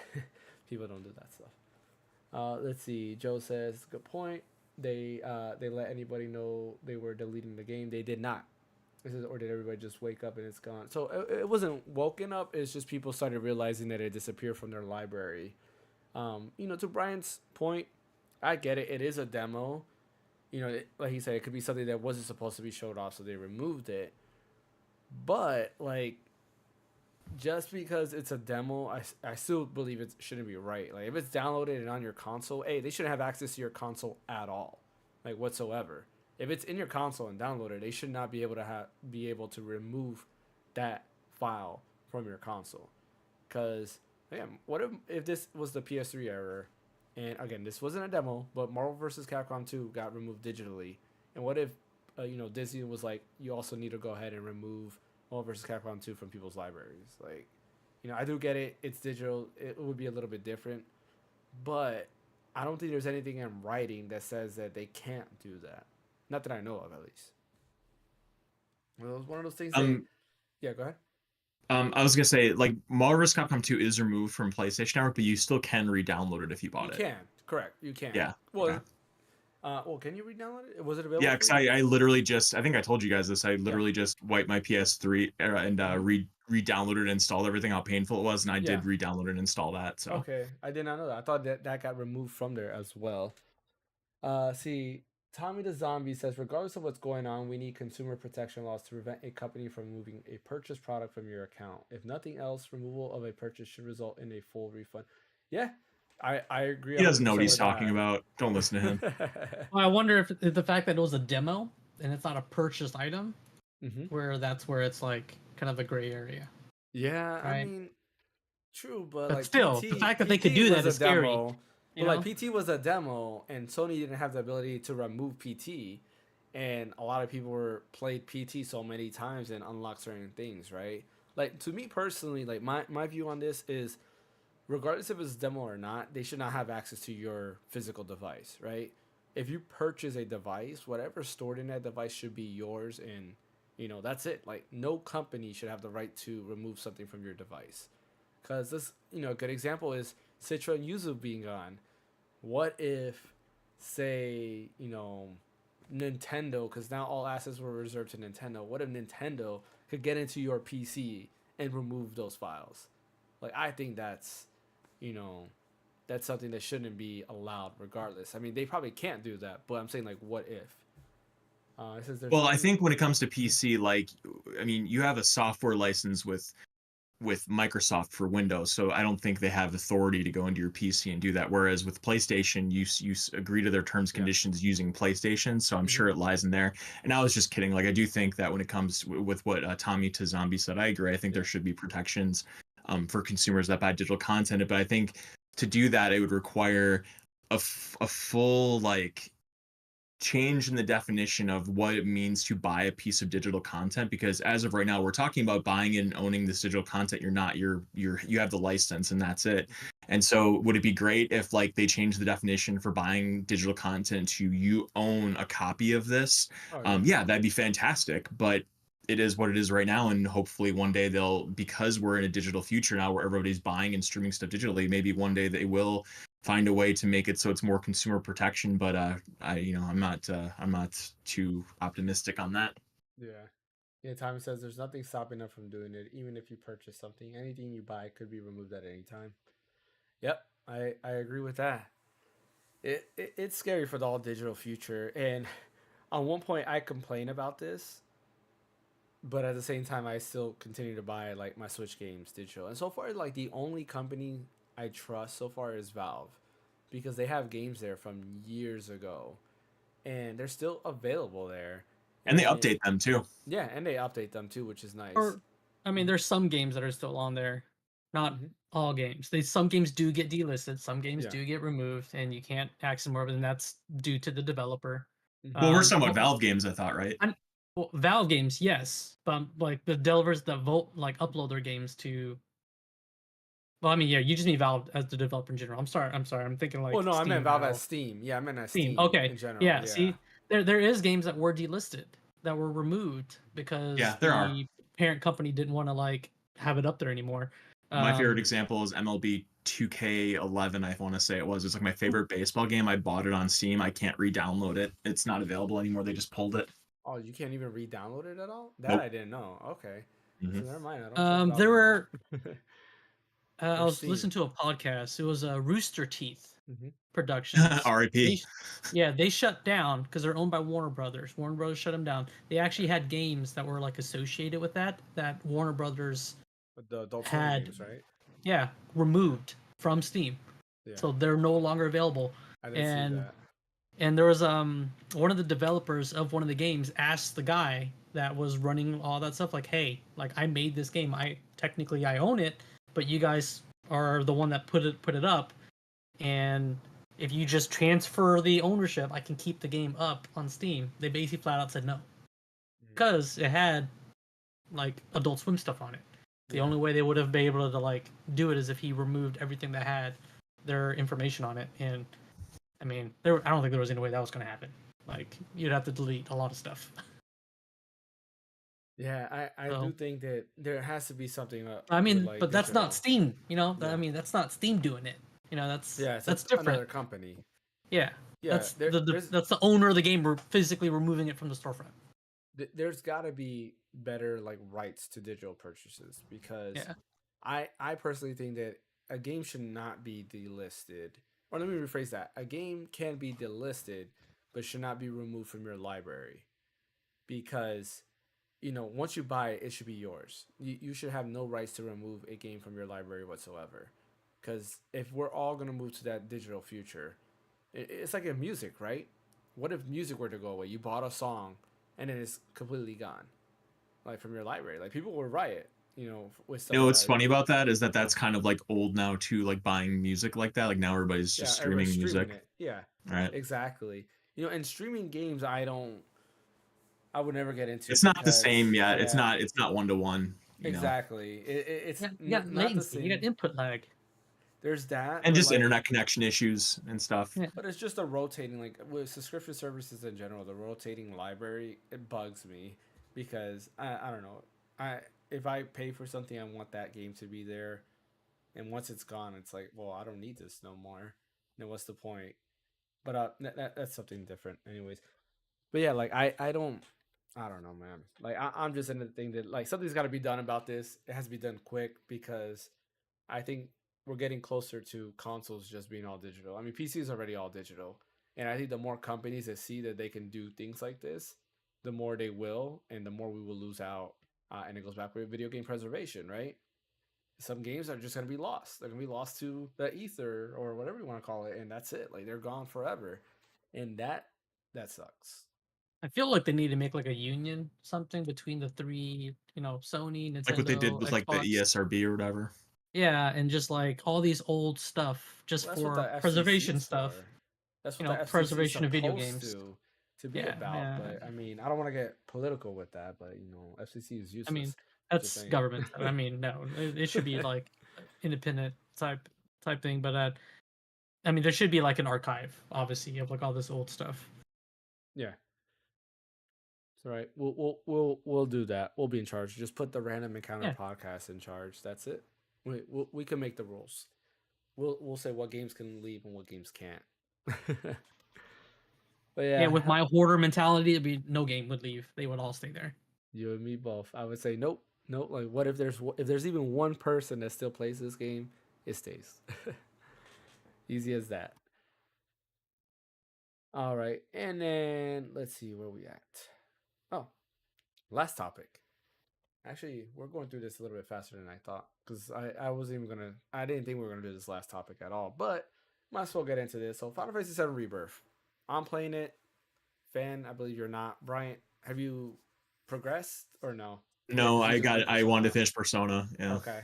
people don't do that stuff. Let's see. Joe says, good point. They let anybody know they were deleting the game. They did not. It says, or did everybody just wake up and it's gone? So it wasn't woken up. It's just people started realizing that it disappeared from their library. To Brian's point, I get it. It is a demo. Like he said, it could be something that wasn't supposed to be showed off, so they removed it. But like, just because it's a demo, I still believe it shouldn't be right. Like if it's downloaded and on your console, they shouldn't have access to your console at all, like whatsoever. If it's in your console and downloaded, they should not be able to remove that file from your console. Because again, what if this was the PS3 error, and again this wasn't a demo, but Marvel vs. Capcom 2 got removed digitally, and what if Disney was like, you also need to go ahead and remove Marvel vs. Capcom 2 from people's libraries. Like, I do get it. It's digital. It would be a little bit different. But I don't think there's anything in writing that says that they can't do that. Not that I know of, at least. Well, it was one of those things. Yeah, go ahead. I was gonna say, like, Marvel vs. Capcom 2 is removed from PlayStation Network, but you still can re-download it if you bought it. You can, correct. You can. Yeah. Well, Okay. Well, can you re-download it? Was it available? Yeah, because I literally just, I think I told you guys this. I literally just wiped my PS3 and re-downloaded and installed everything. How painful it was, and I did re-download and install that. So okay, I did not know that. I thought that got removed from there as well. See, Tommy the Zombie says, regardless of what's going on, we need consumer protection laws to prevent a company from removing a purchased product from your account. If nothing else, removal of a purchase should result in a full refund. Yeah, I agree. He doesn't know what he's with talking that. about. Don't listen to him. Well, I wonder if the fact that it was a demo and it's not a purchased item, where that's where it's like kind of a gray area. Yeah, right? I mean, true, but like still, PT, the fact that PT they could do that was is a demo, scary. But like PT was a demo, and Sony didn't have the ability to remove PT, and a lot of people played PT so many times and unlocked certain things, right? Like, to me personally, like my view on this is, regardless if it's demo or not, they should not have access to your physical device, right? If you purchase a device, whatever's stored in that device should be yours, and that's it. Like, no company should have the right to remove something from your device. Because this, a good example is Citra and Yuzu being gone. What if, say, Nintendo, because now all assets were reserved to Nintendo. What if Nintendo could get into your PC and remove those files? Like, I think that's something that shouldn't be allowed regardless. I mean, they probably can't do that, but I'm saying, like, what if? Well, I think when it comes to PC, like, I mean, you have a software license with Microsoft for Windows, so I don't think they have authority to go into your PC and do that. Whereas with PlayStation, you agree to their terms conditions using PlayStation, so I'm sure it lies in there. And I was just kidding. Like, I do think that when it comes with what Tommy to Zombie said, I agree. I think there should be protections for consumers that buy digital content, but I think to do that, it would require a full, like, change in the definition of what it means to buy a piece of digital content, because as of right now, we're talking about buying and owning this digital content. You have the license and that's it. And so would it be great if, like, they change the definition for buying digital content to you own a copy of this? Yeah, that'd be fantastic, but it is what it is right now, and hopefully one day because we're in a digital future now where everybody's buying and streaming stuff digitally, maybe one day they will find a way to make it so it's more consumer protection, but I'm not too optimistic on that. Yeah, Tommy says there's nothing stopping them from doing it. Even if you purchase something, anything you buy could be removed at any time. Yep, I agree with that. It's scary for the all digital future, and on one point I complain about this, but at the same time I still continue to buy, like, my Switch games digital. And so far, like, the only company I trust so far is Valve, because they have games there from years ago, and they're still available there. And they update them too. Yeah, and they update them too, which is nice. Or, I mean, there's some games that are still on there. Not all games. Some games do get delisted. Some games do get removed, and you can't access more. But that's due to the developer. Well, we're talking about Valve games, I thought, right? Well, Valve games, yes, but like the developers that upload their games to. Well, I mean, yeah, you just mean Valve as the developer in general. I'm sorry. I'm thinking like. Well, no, Steam I meant Valve as Steam. Yeah, I meant as Steam. Okay. In general. Yeah. See, there is games that were delisted, that were removed because the parent company didn't want to, like, have it up there anymore. My favorite example is MLB 2K11. I want to say it was. It's like my favorite baseball game. I bought it on Steam. I can't re-download it. It's not available anymore. They just pulled it. Oh, you can't even re-download it at all? That I didn't know. Okay. So never mind. There were. I was listening to a podcast. It was a Rooster Teeth Productions. R.I.P. They shut down because they're owned by Warner Brothers. Warner Brothers shut them down. They actually had games that were, like, associated with that Warner Brothers the adult games, right? Yeah, removed from Steam. Yeah. So they're no longer available. I didn't see that. And there was one of the developers of one of the games asked the guy that was running all that stuff, like, hey, like, I made this game. I own it, but you guys are the one that put it up, and if you just transfer the ownership, I can keep the game up on Steam. They basically flat out said no, because it had, like, Adult Swim stuff on it. The only way they would have been able to, like, do it is if he removed everything that had their information on it, and I mean, I don't think there was any way that was going to happen. Like, you'd have to delete a lot of stuff. Yeah, I So, do think that there has to be something I with mean, like but that's not digital. Steam, Yeah. I mean, that's not Steam doing it. Yeah, it's That's different. another company. Yeah, Yeah, that's the owner of the game. We're physically removing it from the storefront. there's got to be better like rights to digital purchases because Yeah, I personally think that a game should not be delisted. Or let me rephrase that: a game can be delisted, but should not be removed from your library because once you buy it, it should be yours. You should have no rights to remove a game from your library whatsoever. Because if we're all gonna move to that digital future, it's like in music, right? What if music were to go away? You bought a song and then it's completely gone, like from your library. Like people will riot, with You stuff know like what's that. funny about that is that that's kind of like old now too, like buying music like that. Like now everybody's just Yeah, everybody's streaming streaming music, it. Yeah, right? exactly. And streaming games, I would never get into It's not the because same yet. It's yeah, not. It's not one to one. exactly. It's you got not the latency, you got same. input lag. There's that, And but just like internet connection issues and stuff. Yeah, But it's just a rotating, like with subscription services in general, the rotating library, it bugs me because I don't know. If I pay for something, I want that game to be there, and once it's gone, it's like, well, I don't need this no more. Then what's the point? But that's something different, anyways. But yeah, like I don't know, man. Like I'm just in the thing that like something's got to be done about this. It has to be done quick because I think we're getting closer to consoles just being all digital. I mean, PC is already all digital, and I think the more companies that see that they can do things like this, the more they will, and the more we will lose out. And it goes back with video game preservation, right? Some games are just gonna be lost. They're gonna be lost to the ether or whatever you want to call it, and that's it. Like they're gone forever, and that sucks. I feel like they need to make like a union, something between the three, Sony, Like what they did Nintendo, with like the Xbox. ESRB or whatever. Yeah, and just like all these old stuff, just Well, that's what for the FCC preservation is stuff. for. That's what the FCC is Preservation of video supposed games. to be Yeah, about. yeah. But I mean, I don't want to get political with that. But FCC is I mean, useless. Just that's saying. government. I mean, no, it should be like independent type thing. But I mean, there should be like an archive, obviously, of like all this old stuff. Yeah. It's all right. We'll do that. We'll be in charge. Just put the Random Encounter Yeah, podcast in charge. That's it. We can make the rules. We'll say what games can leave and what games can't. But yeah. With yeah, my hoarder mentality, it'd be no game would leave. They would all stay there. you and me both. I would say nope, nope. Like, what if there's even one person that still plays this game? It stays. Easy as that. All right, and then let's see where we at. Oh, last topic. Actually, we're going through this a little bit faster than I thought because I wasn't even gonna. I didn't think we were gonna do this last topic at all, but might as well get into this. So, Final Fantasy VII Rebirth. I'm playing it. Fan, I believe you're not. Bryant, have you progressed or no? Or No, did you just beat I wanted to Persona? finish Persona. Yeah. Okay.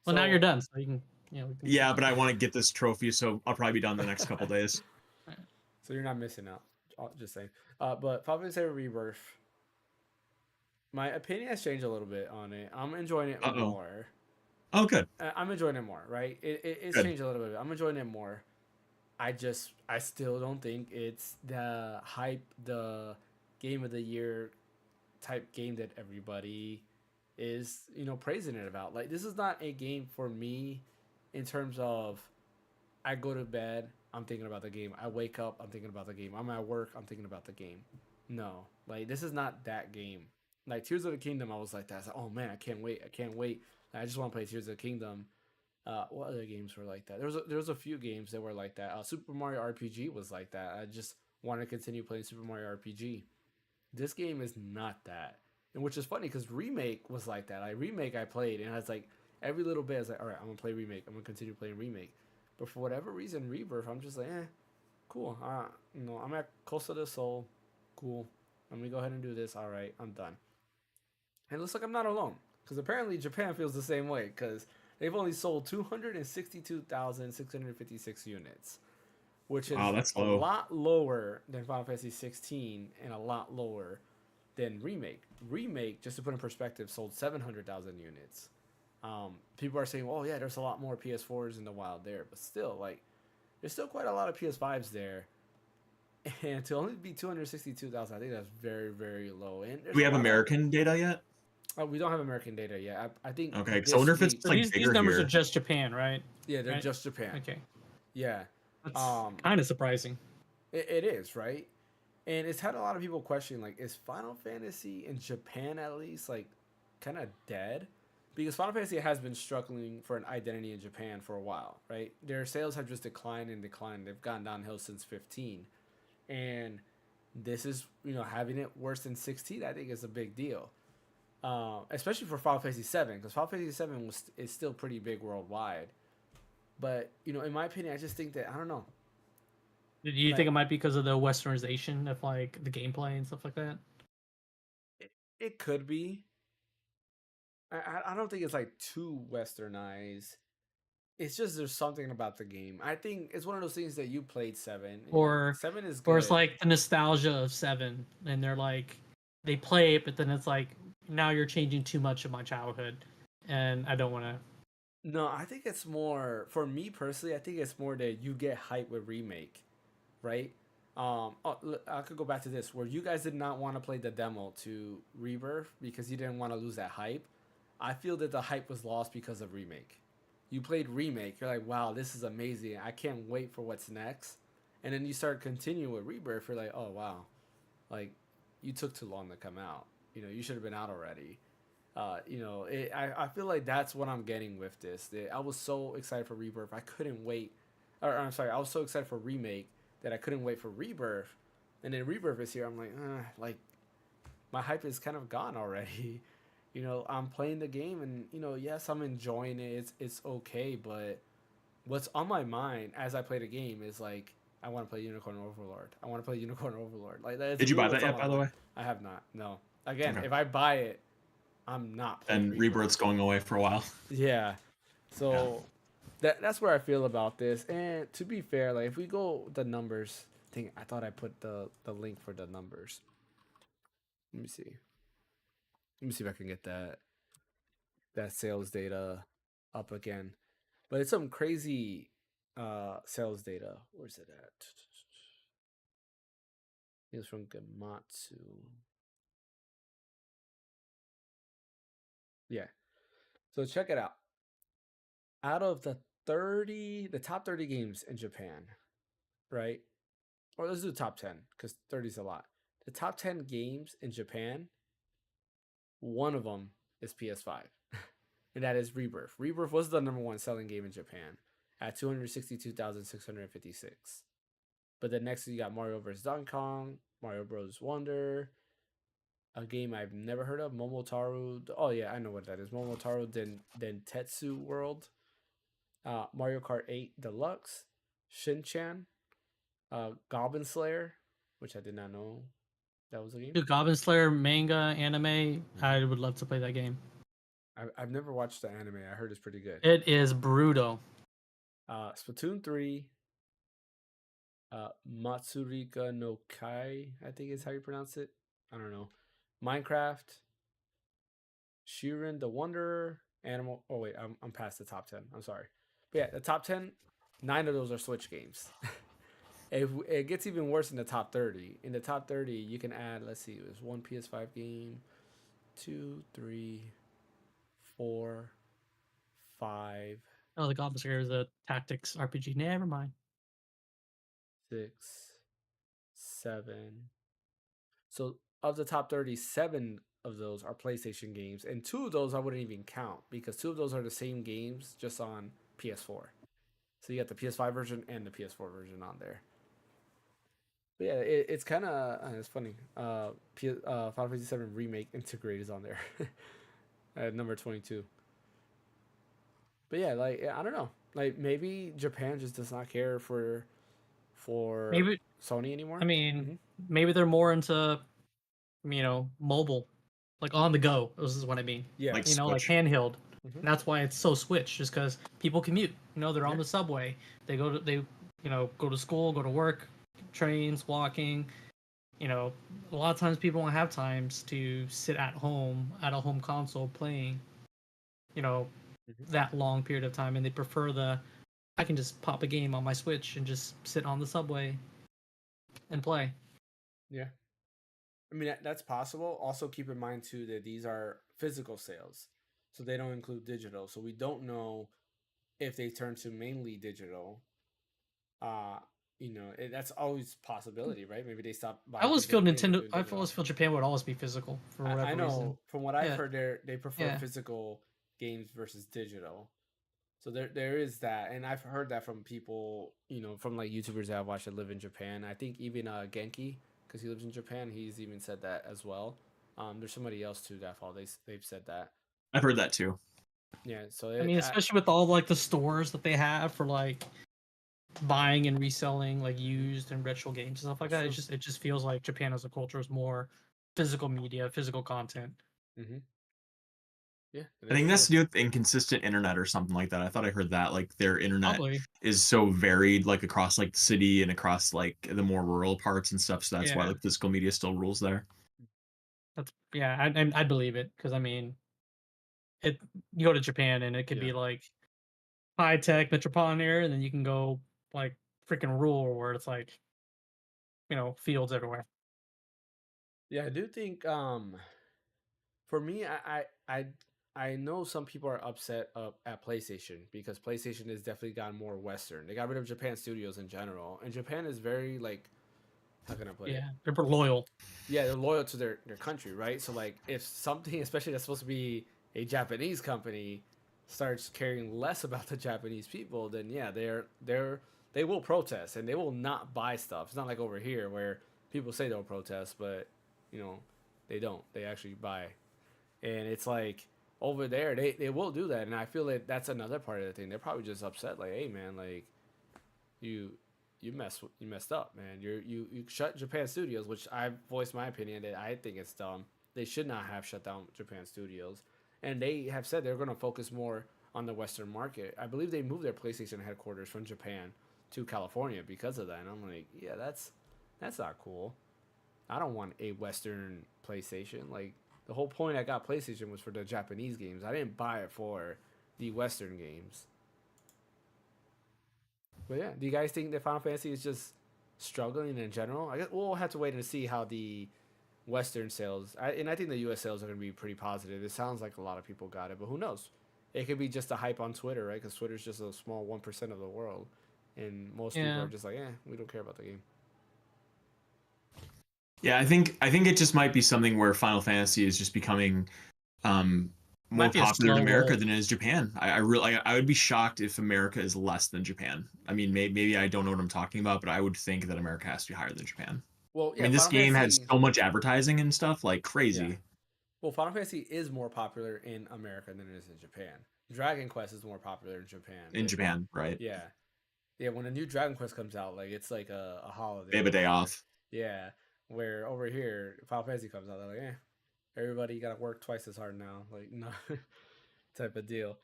Well, now you're So done, so you can, we can Yeah, but I want to get this trophy, so I'll probably be done the next couple days. so you're not missing out. Just saying. But Final Fantasy VII Rebirth. My opinion has changed a little bit on it. I'm enjoying it Uh-oh. more. Oh, good. I'm enjoying it more, right? It's Good. changed a little bit. I'm enjoying it more. I still don't think it's the hype, the game of the year type game that everybody is, praising it about. Like, this is not a game for me in terms of I go to bed, I'm thinking about the game. I wake up, I'm thinking about the game. I'm at work, I'm thinking about the game. No, like, this is not that game. Like, Tears of the Kingdom, I was like that. I was like, oh man, I can't wait. I can't wait. Like, I just want to play Tears of the Kingdom. What other games were like that? There was a few games that were like that. Super Mario RPG was like that. I just want to continue playing Super Mario RPG. This game is not that, and which is funny because Remake was like that. Like Remake, I played, and I was like every little bit, I was like, all right, I'm gonna play Remake. I'm gonna continue playing Remake. But for whatever reason, Rebirth, I'm just like, cool. I'm at close to the soul. Cool. Let me go ahead and do this. All right, I'm done. And it looks like I'm not alone because apparently Japan feels the same way because they've only sold 262,656 units, which is that's a low. lot lower than Final Fantasy 16 and a lot lower than Remake. Remake, just to put in perspective, sold 700,000 units. People are saying, "Oh yeah, there's a lot more PS4s in the wild there," but still, like, there's still quite a lot of PS5s there. And to only be 262,000, I think that's very, very low. And Do we have American data yet? We don't have American data yet. I think. Okay, because I wonder if it's So like these bigger numbers here. are just Japan, right? Yeah, they're right? just Japan. Okay. Yeah. That's kind of surprising. It is, right? And it's had a lot of people question, like, is Final Fantasy in Japan at least, like, kind of dead? Because Final Fantasy has been struggling for an identity in Japan for a while, right? Their sales have just declined and declined. They've gone downhill since 15. And this is, having it worse than 16, I think is a big deal. Especially for Final Fantasy VII, because Final Fantasy VII is still pretty big worldwide. But, in my opinion, I just think that, I don't know. Do you think it might be because of the westernization of like the gameplay and stuff like that? It could be. I don't think it's like too westernized. It's just there's something about the game. I think it's one of those things that you played 7. Or 7 is good. Or it's like the nostalgia of 7, and they're like, they play it, but then it's like, now you're changing too much of my childhood, and I don't want to. No, I think it's more, for me personally, I think it's more that you get hyped with Remake, right? I could go back to this, where you guys did not want to play the demo to Rebirth because you didn't want to lose that hype. I feel that the hype was lost because of Remake. You played Remake, you're like, wow, this is amazing. I can't wait for what's next. And then you start continuing with Rebirth, you're like, oh, wow. Like, you took too long to come out. You should have been out already. I feel like that's what I'm getting with this. I was so excited for Rebirth. I couldn't wait. I was so excited for Remake that I couldn't wait for Rebirth. And then Rebirth is here. I'm like, my hype is kind of gone already. I'm playing the game and, yes, I'm enjoying it. It's okay. But what's on my mind as I play the game is like, I want to play Unicorn Overlord. I want to play Unicorn Overlord. Like, that's Did you buy that yet, by the way? I have not. No. Again, Okay. If I buy it, I'm not playing And Rebirth's going away for a while. Yeah. So that's where I feel about this. And to be fair, like if we go the numbers thing, I thought I put the link for the numbers. Let me see. Let me see if I can get that sales data up again. But it's some crazy sales data. Where's it at? It's from Gamatsu. Yeah. So check it out. Out of the top 30 games in Japan, right? Or let's do the top 10 because 30 is a lot. The top 10 games in Japan, one of them is PS5, and that is Rebirth. Rebirth was the number 1 selling game in Japan at 262,656. But then next you got Mario vs. Donkey Kong, Mario Bros. Wonder, a game I've never heard of, Momotaro. Oh yeah, I know what that is. Momotaro Dentetsu World. Mario Kart 8 Deluxe, Shin-Chan, Goblin Slayer, which I did not know that was a game. Dude, Goblin Slayer manga anime, I would love to play that game. I've never watched the anime. I heard it's pretty good. It is brutal. Splatoon 3, Matsurika no Kai, I think is how you pronounce it. I don't know. Minecraft, Shiren the Wanderer, Animal. Oh wait, I'm past the top 10. I'm sorry. But yeah, the top 10, 9 of those are Switch games. It gets even worse in the top 30. In the top 30, you can add, let's see, it was 1 PS5 game, 2, 3, 4, 5. Oh, the Goblin Slayer is a tactics RPG. Never mind. 6, 7. So of the top 37 of those are PlayStation games, and 2 of those I wouldn't even count because 2 of those are the same games just on PS4. So you got the PS5 version and the PS4 version on there. But yeah, it's kind of it's funny. Final Fantasy VII Remake Integrate is on there at number 22. But yeah, like I don't know, like maybe Japan just does not care for maybe Sony anymore. I mean, maybe they're more into mobile, like on the go. This is what I mean. Yeah, Like like Switch. handheld. And that's why it's so Switch, just because people commute. They're on the subway. They go to school, go to work, trains, walking. A lot of times people don't have times to sit at home at a home console playing. That long period of time, and they prefer the I can just pop a game on my Switch and just sit on the subway and play. Yeah. I mean, that's possible. Also, keep in mind, too, that these are physical sales. So they don't include digital. So we don't know if they turn to mainly digital. Uh, that's always possibility, right? Maybe they stop I buying always feel physical games and Nintendo. doing I digital. always feel Japan would always be physical for whatever I know. reason. From what I've Yeah. heard, they prefer Yeah. physical games versus digital. So there is that, and I've heard that from people, from like YouTubers that I've watched that live in Japan. I think even Genki, because he lives in Japan, he's even said that as well. There's somebody else too that they've said that. I've heard that too. Yeah, so I mean, especially with all like the stores that they have for like buying and reselling like used and retro games and stuff like that. It just feels like Japan as a culture is more physical media, physical content. Mm-hmm. Yeah, I think that's to do with inconsistent internet or something like that. I thought I heard that like their internet is so varied, like across like the city and across like the more rural parts and stuff. So that's why like physical media still rules there. That's I believe it because I mean, you go to Japan and it could be like high tech metropolitan area, and then you can go like freaking rural where it's like fields everywhere. Yeah, I do think for me, I know some people are upset at PlayStation because PlayStation has definitely gotten more Western. They got rid of Japan studios in general, and Japan is very like, how can I put it? Yeah, they're loyal. Yeah, they're loyal to their country, right? So like, if something, especially that's supposed to be a Japanese company, starts caring less about the Japanese people, then yeah, they will protest and they will not buy stuff. It's not like over here where people say they'll protest, but they don't. They actually buy. And it's like over there, they will do that, and I feel like that's another part of the thing. They're probably just upset, like, hey man, like you messed up, man. You shut Japan Studios, which I've voiced my opinion that I think it's dumb. They should not have shut down Japan Studios, and they have said they're going to focus more on the Western market. I believe they moved their PlayStation headquarters from Japan to California because of that. And I'm like, yeah, that's not cool. I don't want a Western PlayStation. Like, the whole point I got PlayStation was for the Japanese games. I didn't buy it for the Western games. But yeah, do you guys think that Final Fantasy is just struggling in general? I guess we'll have to wait and see how the Western sales, and I think the U.S. sales are going to be pretty positive. It sounds like a lot of people got it, but who knows? It could be just a hype on Twitter, right? Because Twitter's just a small 1% of the world, and most people are just like, we don't care about the game. Yeah, I think it just might be something where Final Fantasy is just becoming more popular in America than it is Japan. I would be shocked if America is less than Japan. I mean, maybe I don't know what I'm talking about, but I would think that America has to be higher than Japan. Well, yeah, I mean, this game has so much advertising and stuff, like crazy. Yeah. Well, Final Fantasy is more popular in America than it is in Japan. Dragon Quest is more popular in Japan. In Japan, right? Yeah. Yeah, when a new Dragon Quest comes out, like, it's like a holiday. They have a day off. Yeah, where over here, Final Fantasy comes out, they're like, everybody got to work twice as hard now. Like, no, type of deal.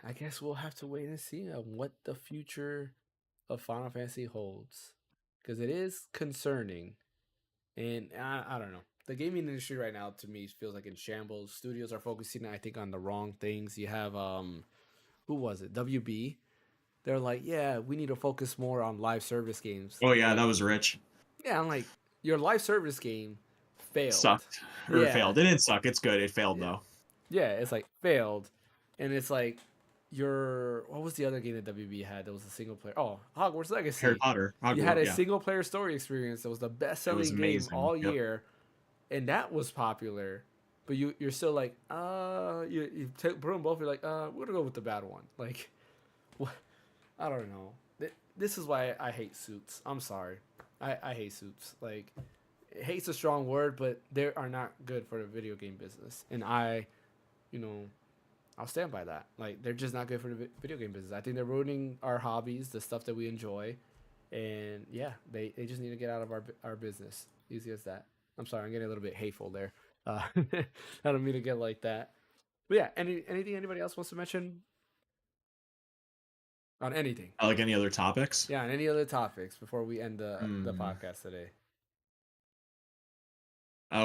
I guess we'll have to wait and see what the future of Final Fantasy holds. Because it is concerning. And I don't know. The gaming industry right now, to me, feels like in shambles. Studios are focusing, I think, on the wrong things. You have, who was it? WB. They're like, yeah, we need to focus more on live service games. Oh, yeah, that was rich. Yeah, I'm like, your live service game failed. Sucked. Or failed. It didn't suck. It's good. It failed, though. Yeah, it's like, failed. And it's like, what was the other game that WB had that was a single player? Oh, Hogwarts Legacy. Harry Potter. Hogwarts, you had a single player story experience that was the best selling game all year. And that was popular. But you're still like, you put them both, you're like, we're going to go with the bad one. Like, what? I don't know. This is why I hate Suits. I'm sorry. I hate Suits. Like, hate's a strong word, but they are not good for the video game business. And I'll stand by that. Like, they're just not good for the video game business. I think they're ruining our hobbies, the stuff that we enjoy. And yeah, they just need to get out of our business. Easy as that. I'm sorry, I'm getting a little bit hateful there. I don't mean to get like that. But yeah, anything anybody else wants to mention? On anything. Like any other topics? Yeah, on any other topics before we end the podcast today.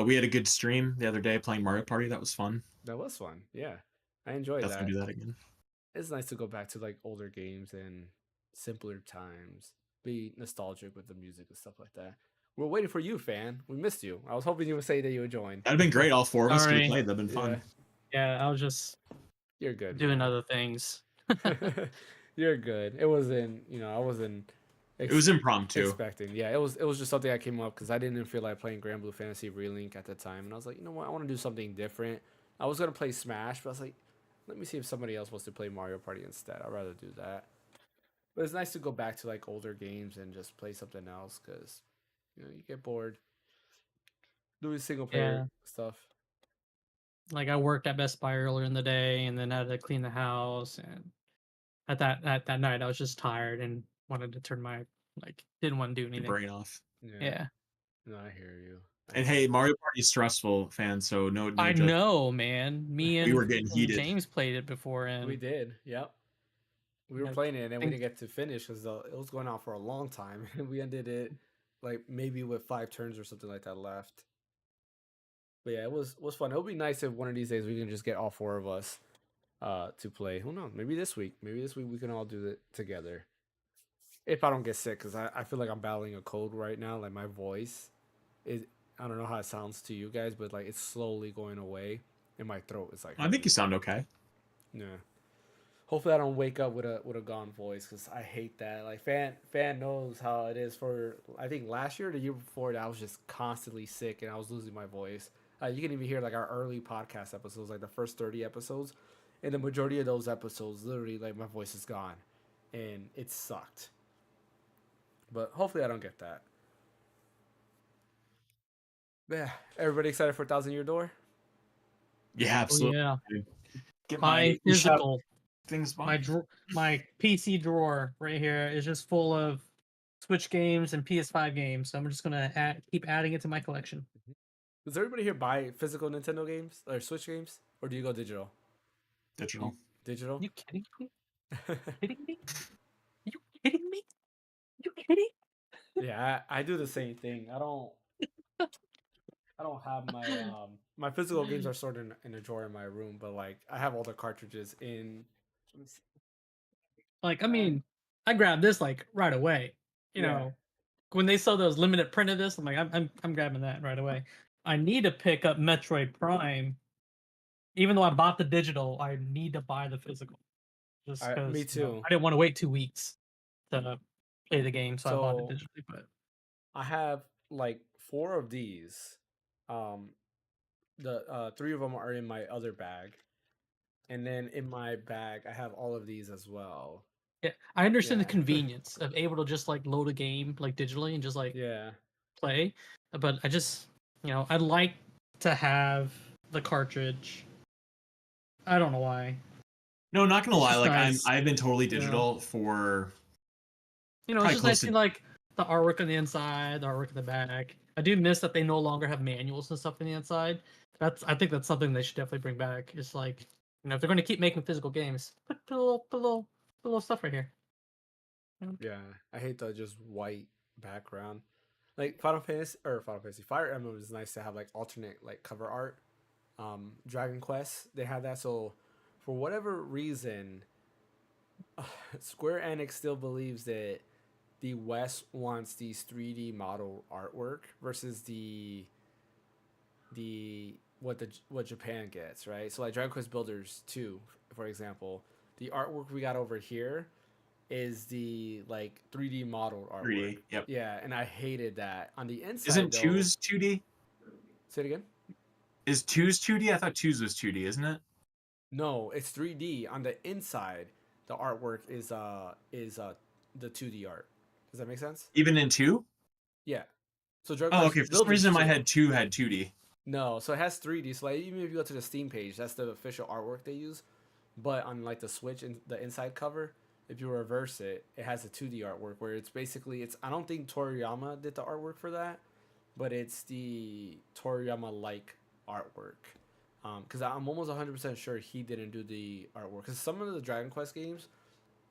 We had a good stream the other day playing Mario Party. That was fun. That was fun. Yeah. I enjoyed that. Definitely do that again. it's nice to go back to like older games and simpler times. Be nostalgic with the music and stuff like that. We're waiting for you, fan. We missed you. I was hoping you would say that you would join. That'd been great. All four of us could have Sorry. played. That'd been Yeah, fun. Yeah, I was just you're good. doing other things. You're good. It wasn't, I wasn't It was impromptu. expecting. Yeah, it was just something that came up because I didn't feel like playing Granblue Fantasy Relink at the time, and I was like, you know what, I want to do something different. I was gonna play Smash, but I was like, let me see if somebody else wants to play Mario Party instead. I'd rather do that. But it's nice to go back to like older games and just play something else because you get bored doing single player stuff. Like I worked at Best Buy earlier in the day, and then had to clean the house. And at that night, I was just tired and wanted to turn my didn't want to do Your anything. brain off. Yeah. No, I hear you. And hey, Mario Party is stressful, fan. So no I judgment. know, man. Me and We were getting heated. James played it before, and We did. Yep. We were Yeah, playing it and we think- didn't get to finish because it was going on for a long time. And we ended it like maybe with 5 turns or something like that left. But yeah, it was fun. It would be nice if one of these days we can just get all 4 of us to play. Who knows? Maybe this week. Maybe this week we can all do it together. If I don't get sick, because I feel like I'm battling a cold right now. Like my voice is, I don't know how it sounds to you guys, but like it's slowly going away. And my throat is like, I think you sound okay. yeah. Hopefully I don't wake up with a gone voice because I hate that. Like fan knows how it is. For I think last year or the year before that I was just constantly sick and I was losing my voice. You can even hear like our early podcast episodes, like the first 30 episodes, and the majority of those episodes, literally like my voice is gone, and it sucked. But hopefully I don't get that. But yeah, everybody excited for 1,000 Year Door? Yeah, oh absolutely. yeah, Get my eShop physical, things. my PC drawer right here is just full of Switch games and PS5 games. So I'm just gonna keep adding it to my collection. Does everybody here buy physical Nintendo games or Switch games, or do you go digital? Digital. Digital? You kidding me? Kidding me? You kidding me? You kidding? Yeah, I do the same thing. I don't have my physical games are stored in a drawer in my room, but like I have all the cartridges in. Let me see. Like, I mean, I grabbed this like right away. You Yeah. know, when they saw those limited print of this, I'm like, I'm grabbing that right away. I need to pick up Metroid Prime. Even though I bought the digital, I need to buy the physical. Just because Me too. I didn't want to wait 2 weeks to play the game, so I bought it So- digitally. But I have like 4 of these. The 3 of them are in my other bag, and then in my bag I have all of these as well. yeah, I understand Yeah. the convenience of able to just like load a game like digitally and just like Yeah. play, but I just I'd like to have the cartridge. I don't know why. No, not gonna lie. It's Like nice. I've been totally digital for. It's Probably just close nice to- to like the artwork on the inside, the artwork in the back. I do miss that they no longer have manuals and stuff on the inside. I think that's something they should definitely bring back. It's like if they're going to keep making physical games, put a little stuff right here. Yeah, I hate the just white background. Like Final Fantasy Fire Emblem is nice to have like alternate like cover art. Dragon Quest, they have that. So for whatever reason, Square Enix still believes that the West wants these 3D model artwork versus what Japan gets, right? So like Dragon Quest Builders 2, for example, the artwork we got over here is the like 3D model artwork. 3D, yep. Yeah, and I hated that. On the inside, Isn't though, 2's 2D? Say it again. Is 2's 2D? I thought 2's was 2D, isn't it? No, it's 3D. On the inside, the artwork is the 2D art. Does that make sense? Even in 2? Yeah. So Dragon Oh, Quest okay. For some Builders reason, in my 2 head 2 had 2D. No, so it has 3D. So like even if you go to the Steam page, that's the official artwork they use. But on like the Switch and the inside cover, if you reverse it, it has a 2D artwork where it's basically I don't think Toriyama did the artwork for that, but it's the Toriyama like artwork. Because I'm almost 100% sure he didn't do the artwork. Because some of the Dragon Quest games,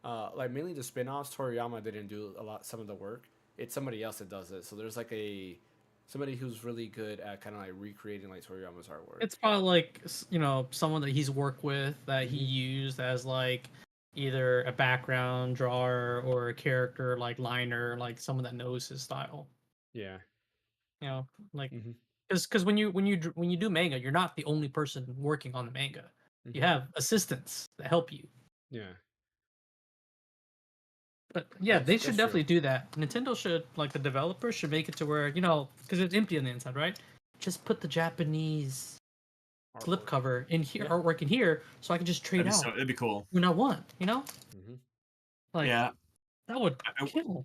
like mainly the spin-offs, Toriyama didn't do some of the work. It's somebody else that does it. So there's like somebody who's really good at kind of like recreating like Toriyama's artwork. It's probably like someone that he's worked with that he used as like either a background drawer or a character like liner, like someone that knows his style. Yeah. You know, like Mm-hmm. because when you do manga, you're not the only person working on the manga. You Mm-hmm. have assistants that help you. Yeah. But yeah, they should That's true. definitely do that. Nintendo should, like the developers should make it to where, because it's empty on the inside, right? Just put the Japanese Artwork. slipcover in here, Yeah. artwork in here, so I can just trade out That'd be cool. when I want, Mm-hmm. Like, Yeah, that would I, kill.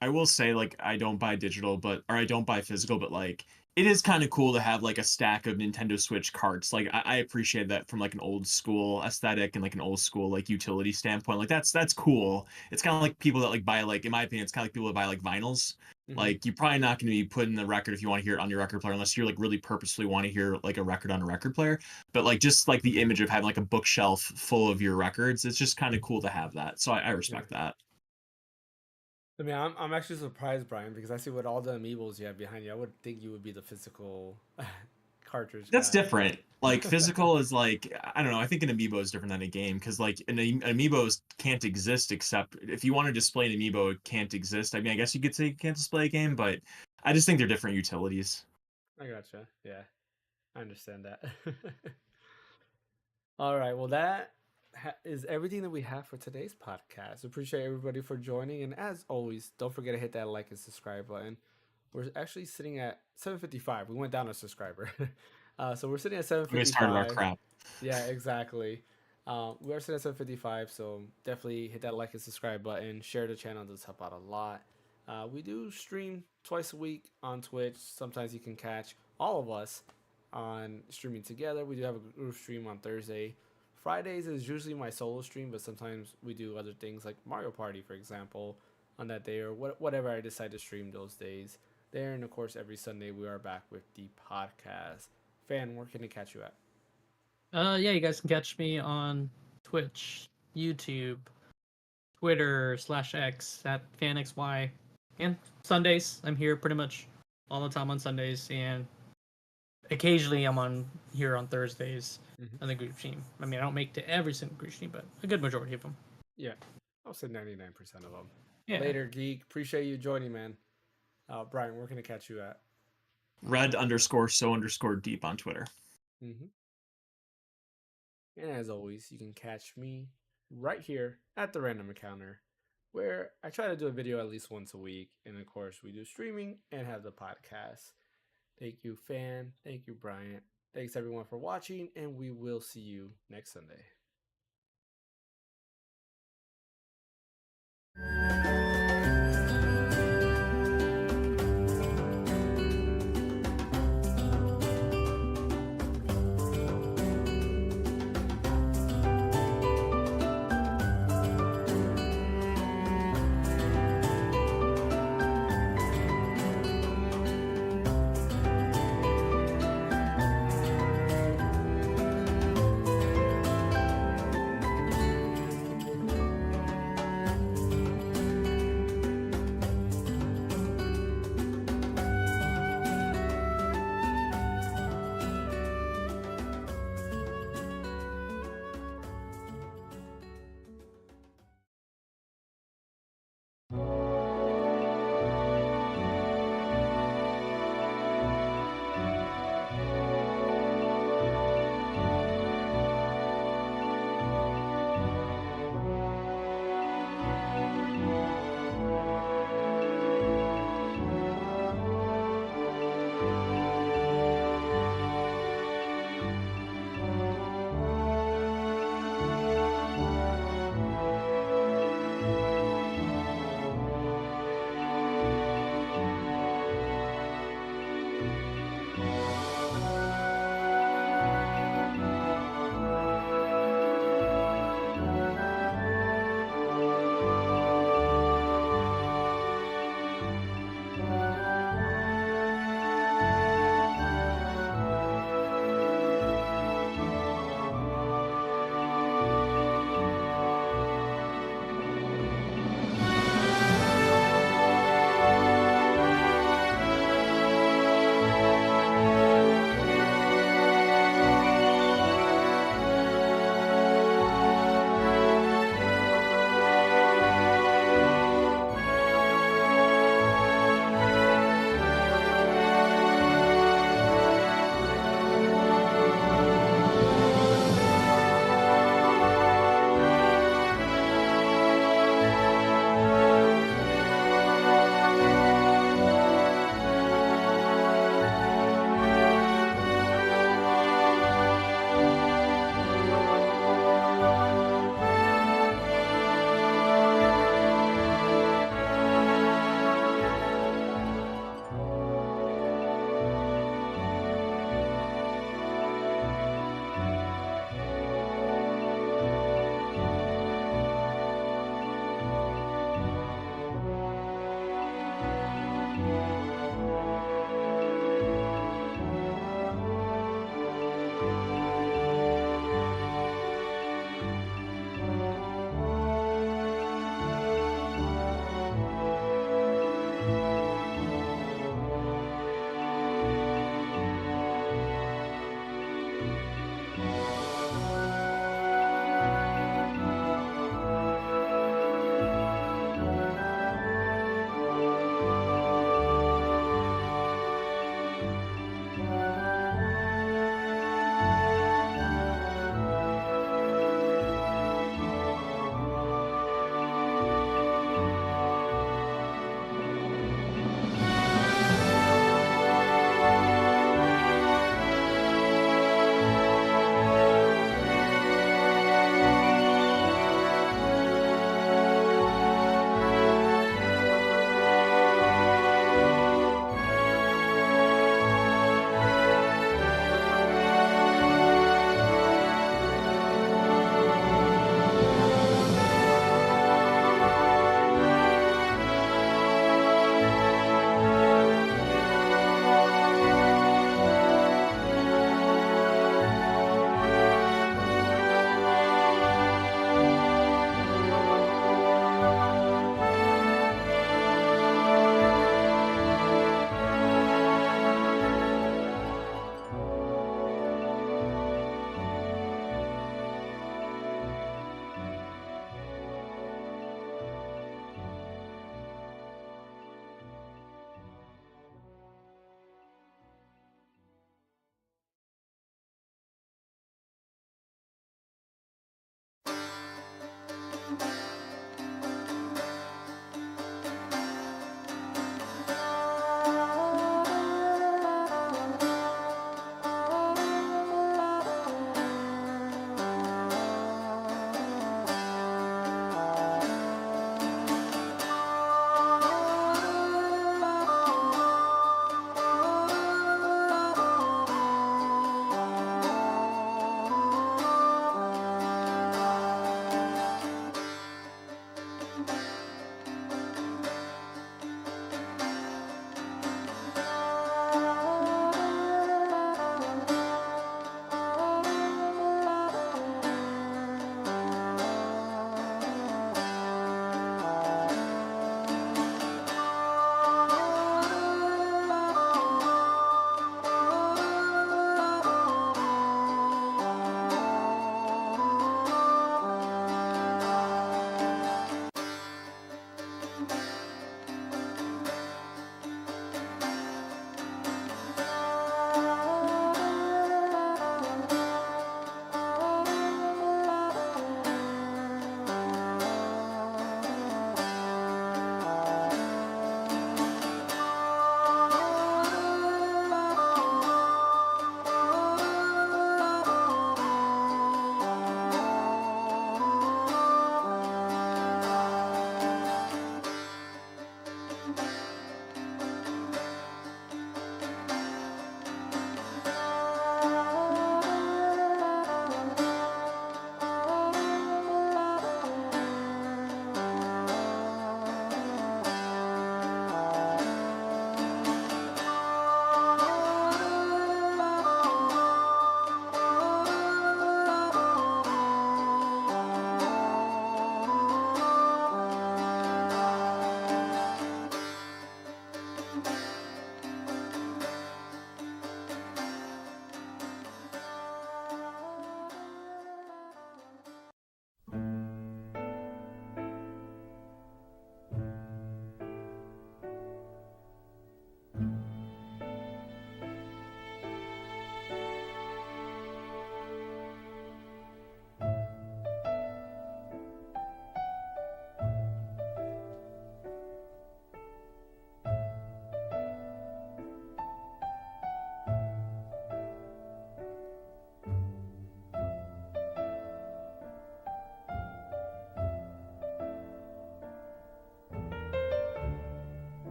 I will say, like, I don't buy digital, or I don't buy physical, but like it is kind of cool to have like a stack of Nintendo Switch carts. Like I appreciate that from like an old school aesthetic and like an old school like utility standpoint. Like that's cool. It's kind of like people that like buy, like, in my opinion, it's kind of like people that buy like vinyls. Mm-hmm. Like you're probably not going to be putting the record if you want to hear it on your record player unless you're like really purposefully want to hear like a record on a record player. But like just like the image of having like a bookshelf full of your records, it's just kind of cool to have that. So I respect that. I mean, I'm actually surprised, Brian, because I see what all the amiibos you have behind you. I would think you would be the physical cartridge That's guy. different. Like physical is like, I don't know. I think an amiibo is different than a game because like an amiibos can't exist except if you want to display an amiibo, it can't exist. I mean, I guess you could say you can't display a game, but I just think they're different utilities. I gotcha. Yeah, I understand that. All right. Well, that is everything that we have for today's podcast. Appreciate everybody for joining, and as always, don't forget to hit that like and subscribe button. We're actually sitting at 755. We went down a subscriber, so we're sitting at 755. We started our crap. Yeah, exactly. We are sitting at 755, so definitely hit that like and subscribe button. Share the channel; does help out a lot. We do stream twice a week on Twitch. Sometimes you can catch all of us on streaming together. We do have a group stream on Thursday. Fridays is usually my solo stream, but sometimes we do other things like Mario Party, for example, on that day or whatever I decide to stream those days. There, and of course, every Sunday we are back with the podcast. Fan, where can they catch you at? Yeah, you guys can catch me on Twitch, YouTube, Twitter /X at Phaneckswhy, and Sundays. I'm here pretty much all the time on Sundays, and occasionally I'm on here on Thursdays on the group stream. I mean, I don't make to every single group stream, but a good majority of them. Yeah, I'll say 99% of them. Yeah. Later, geek. Appreciate you joining, man. Brian, where can I catch you at? Red_so_deep on Twitter. Mm-hmm. And as always, you can catch me right here at the Random Encounter, where I try to do a video at least once a week. And of course, we do streaming and have the podcast. Thank you, Fan. Thank you, Bryant. Thanks, everyone, for watching, and we will see you next Sunday.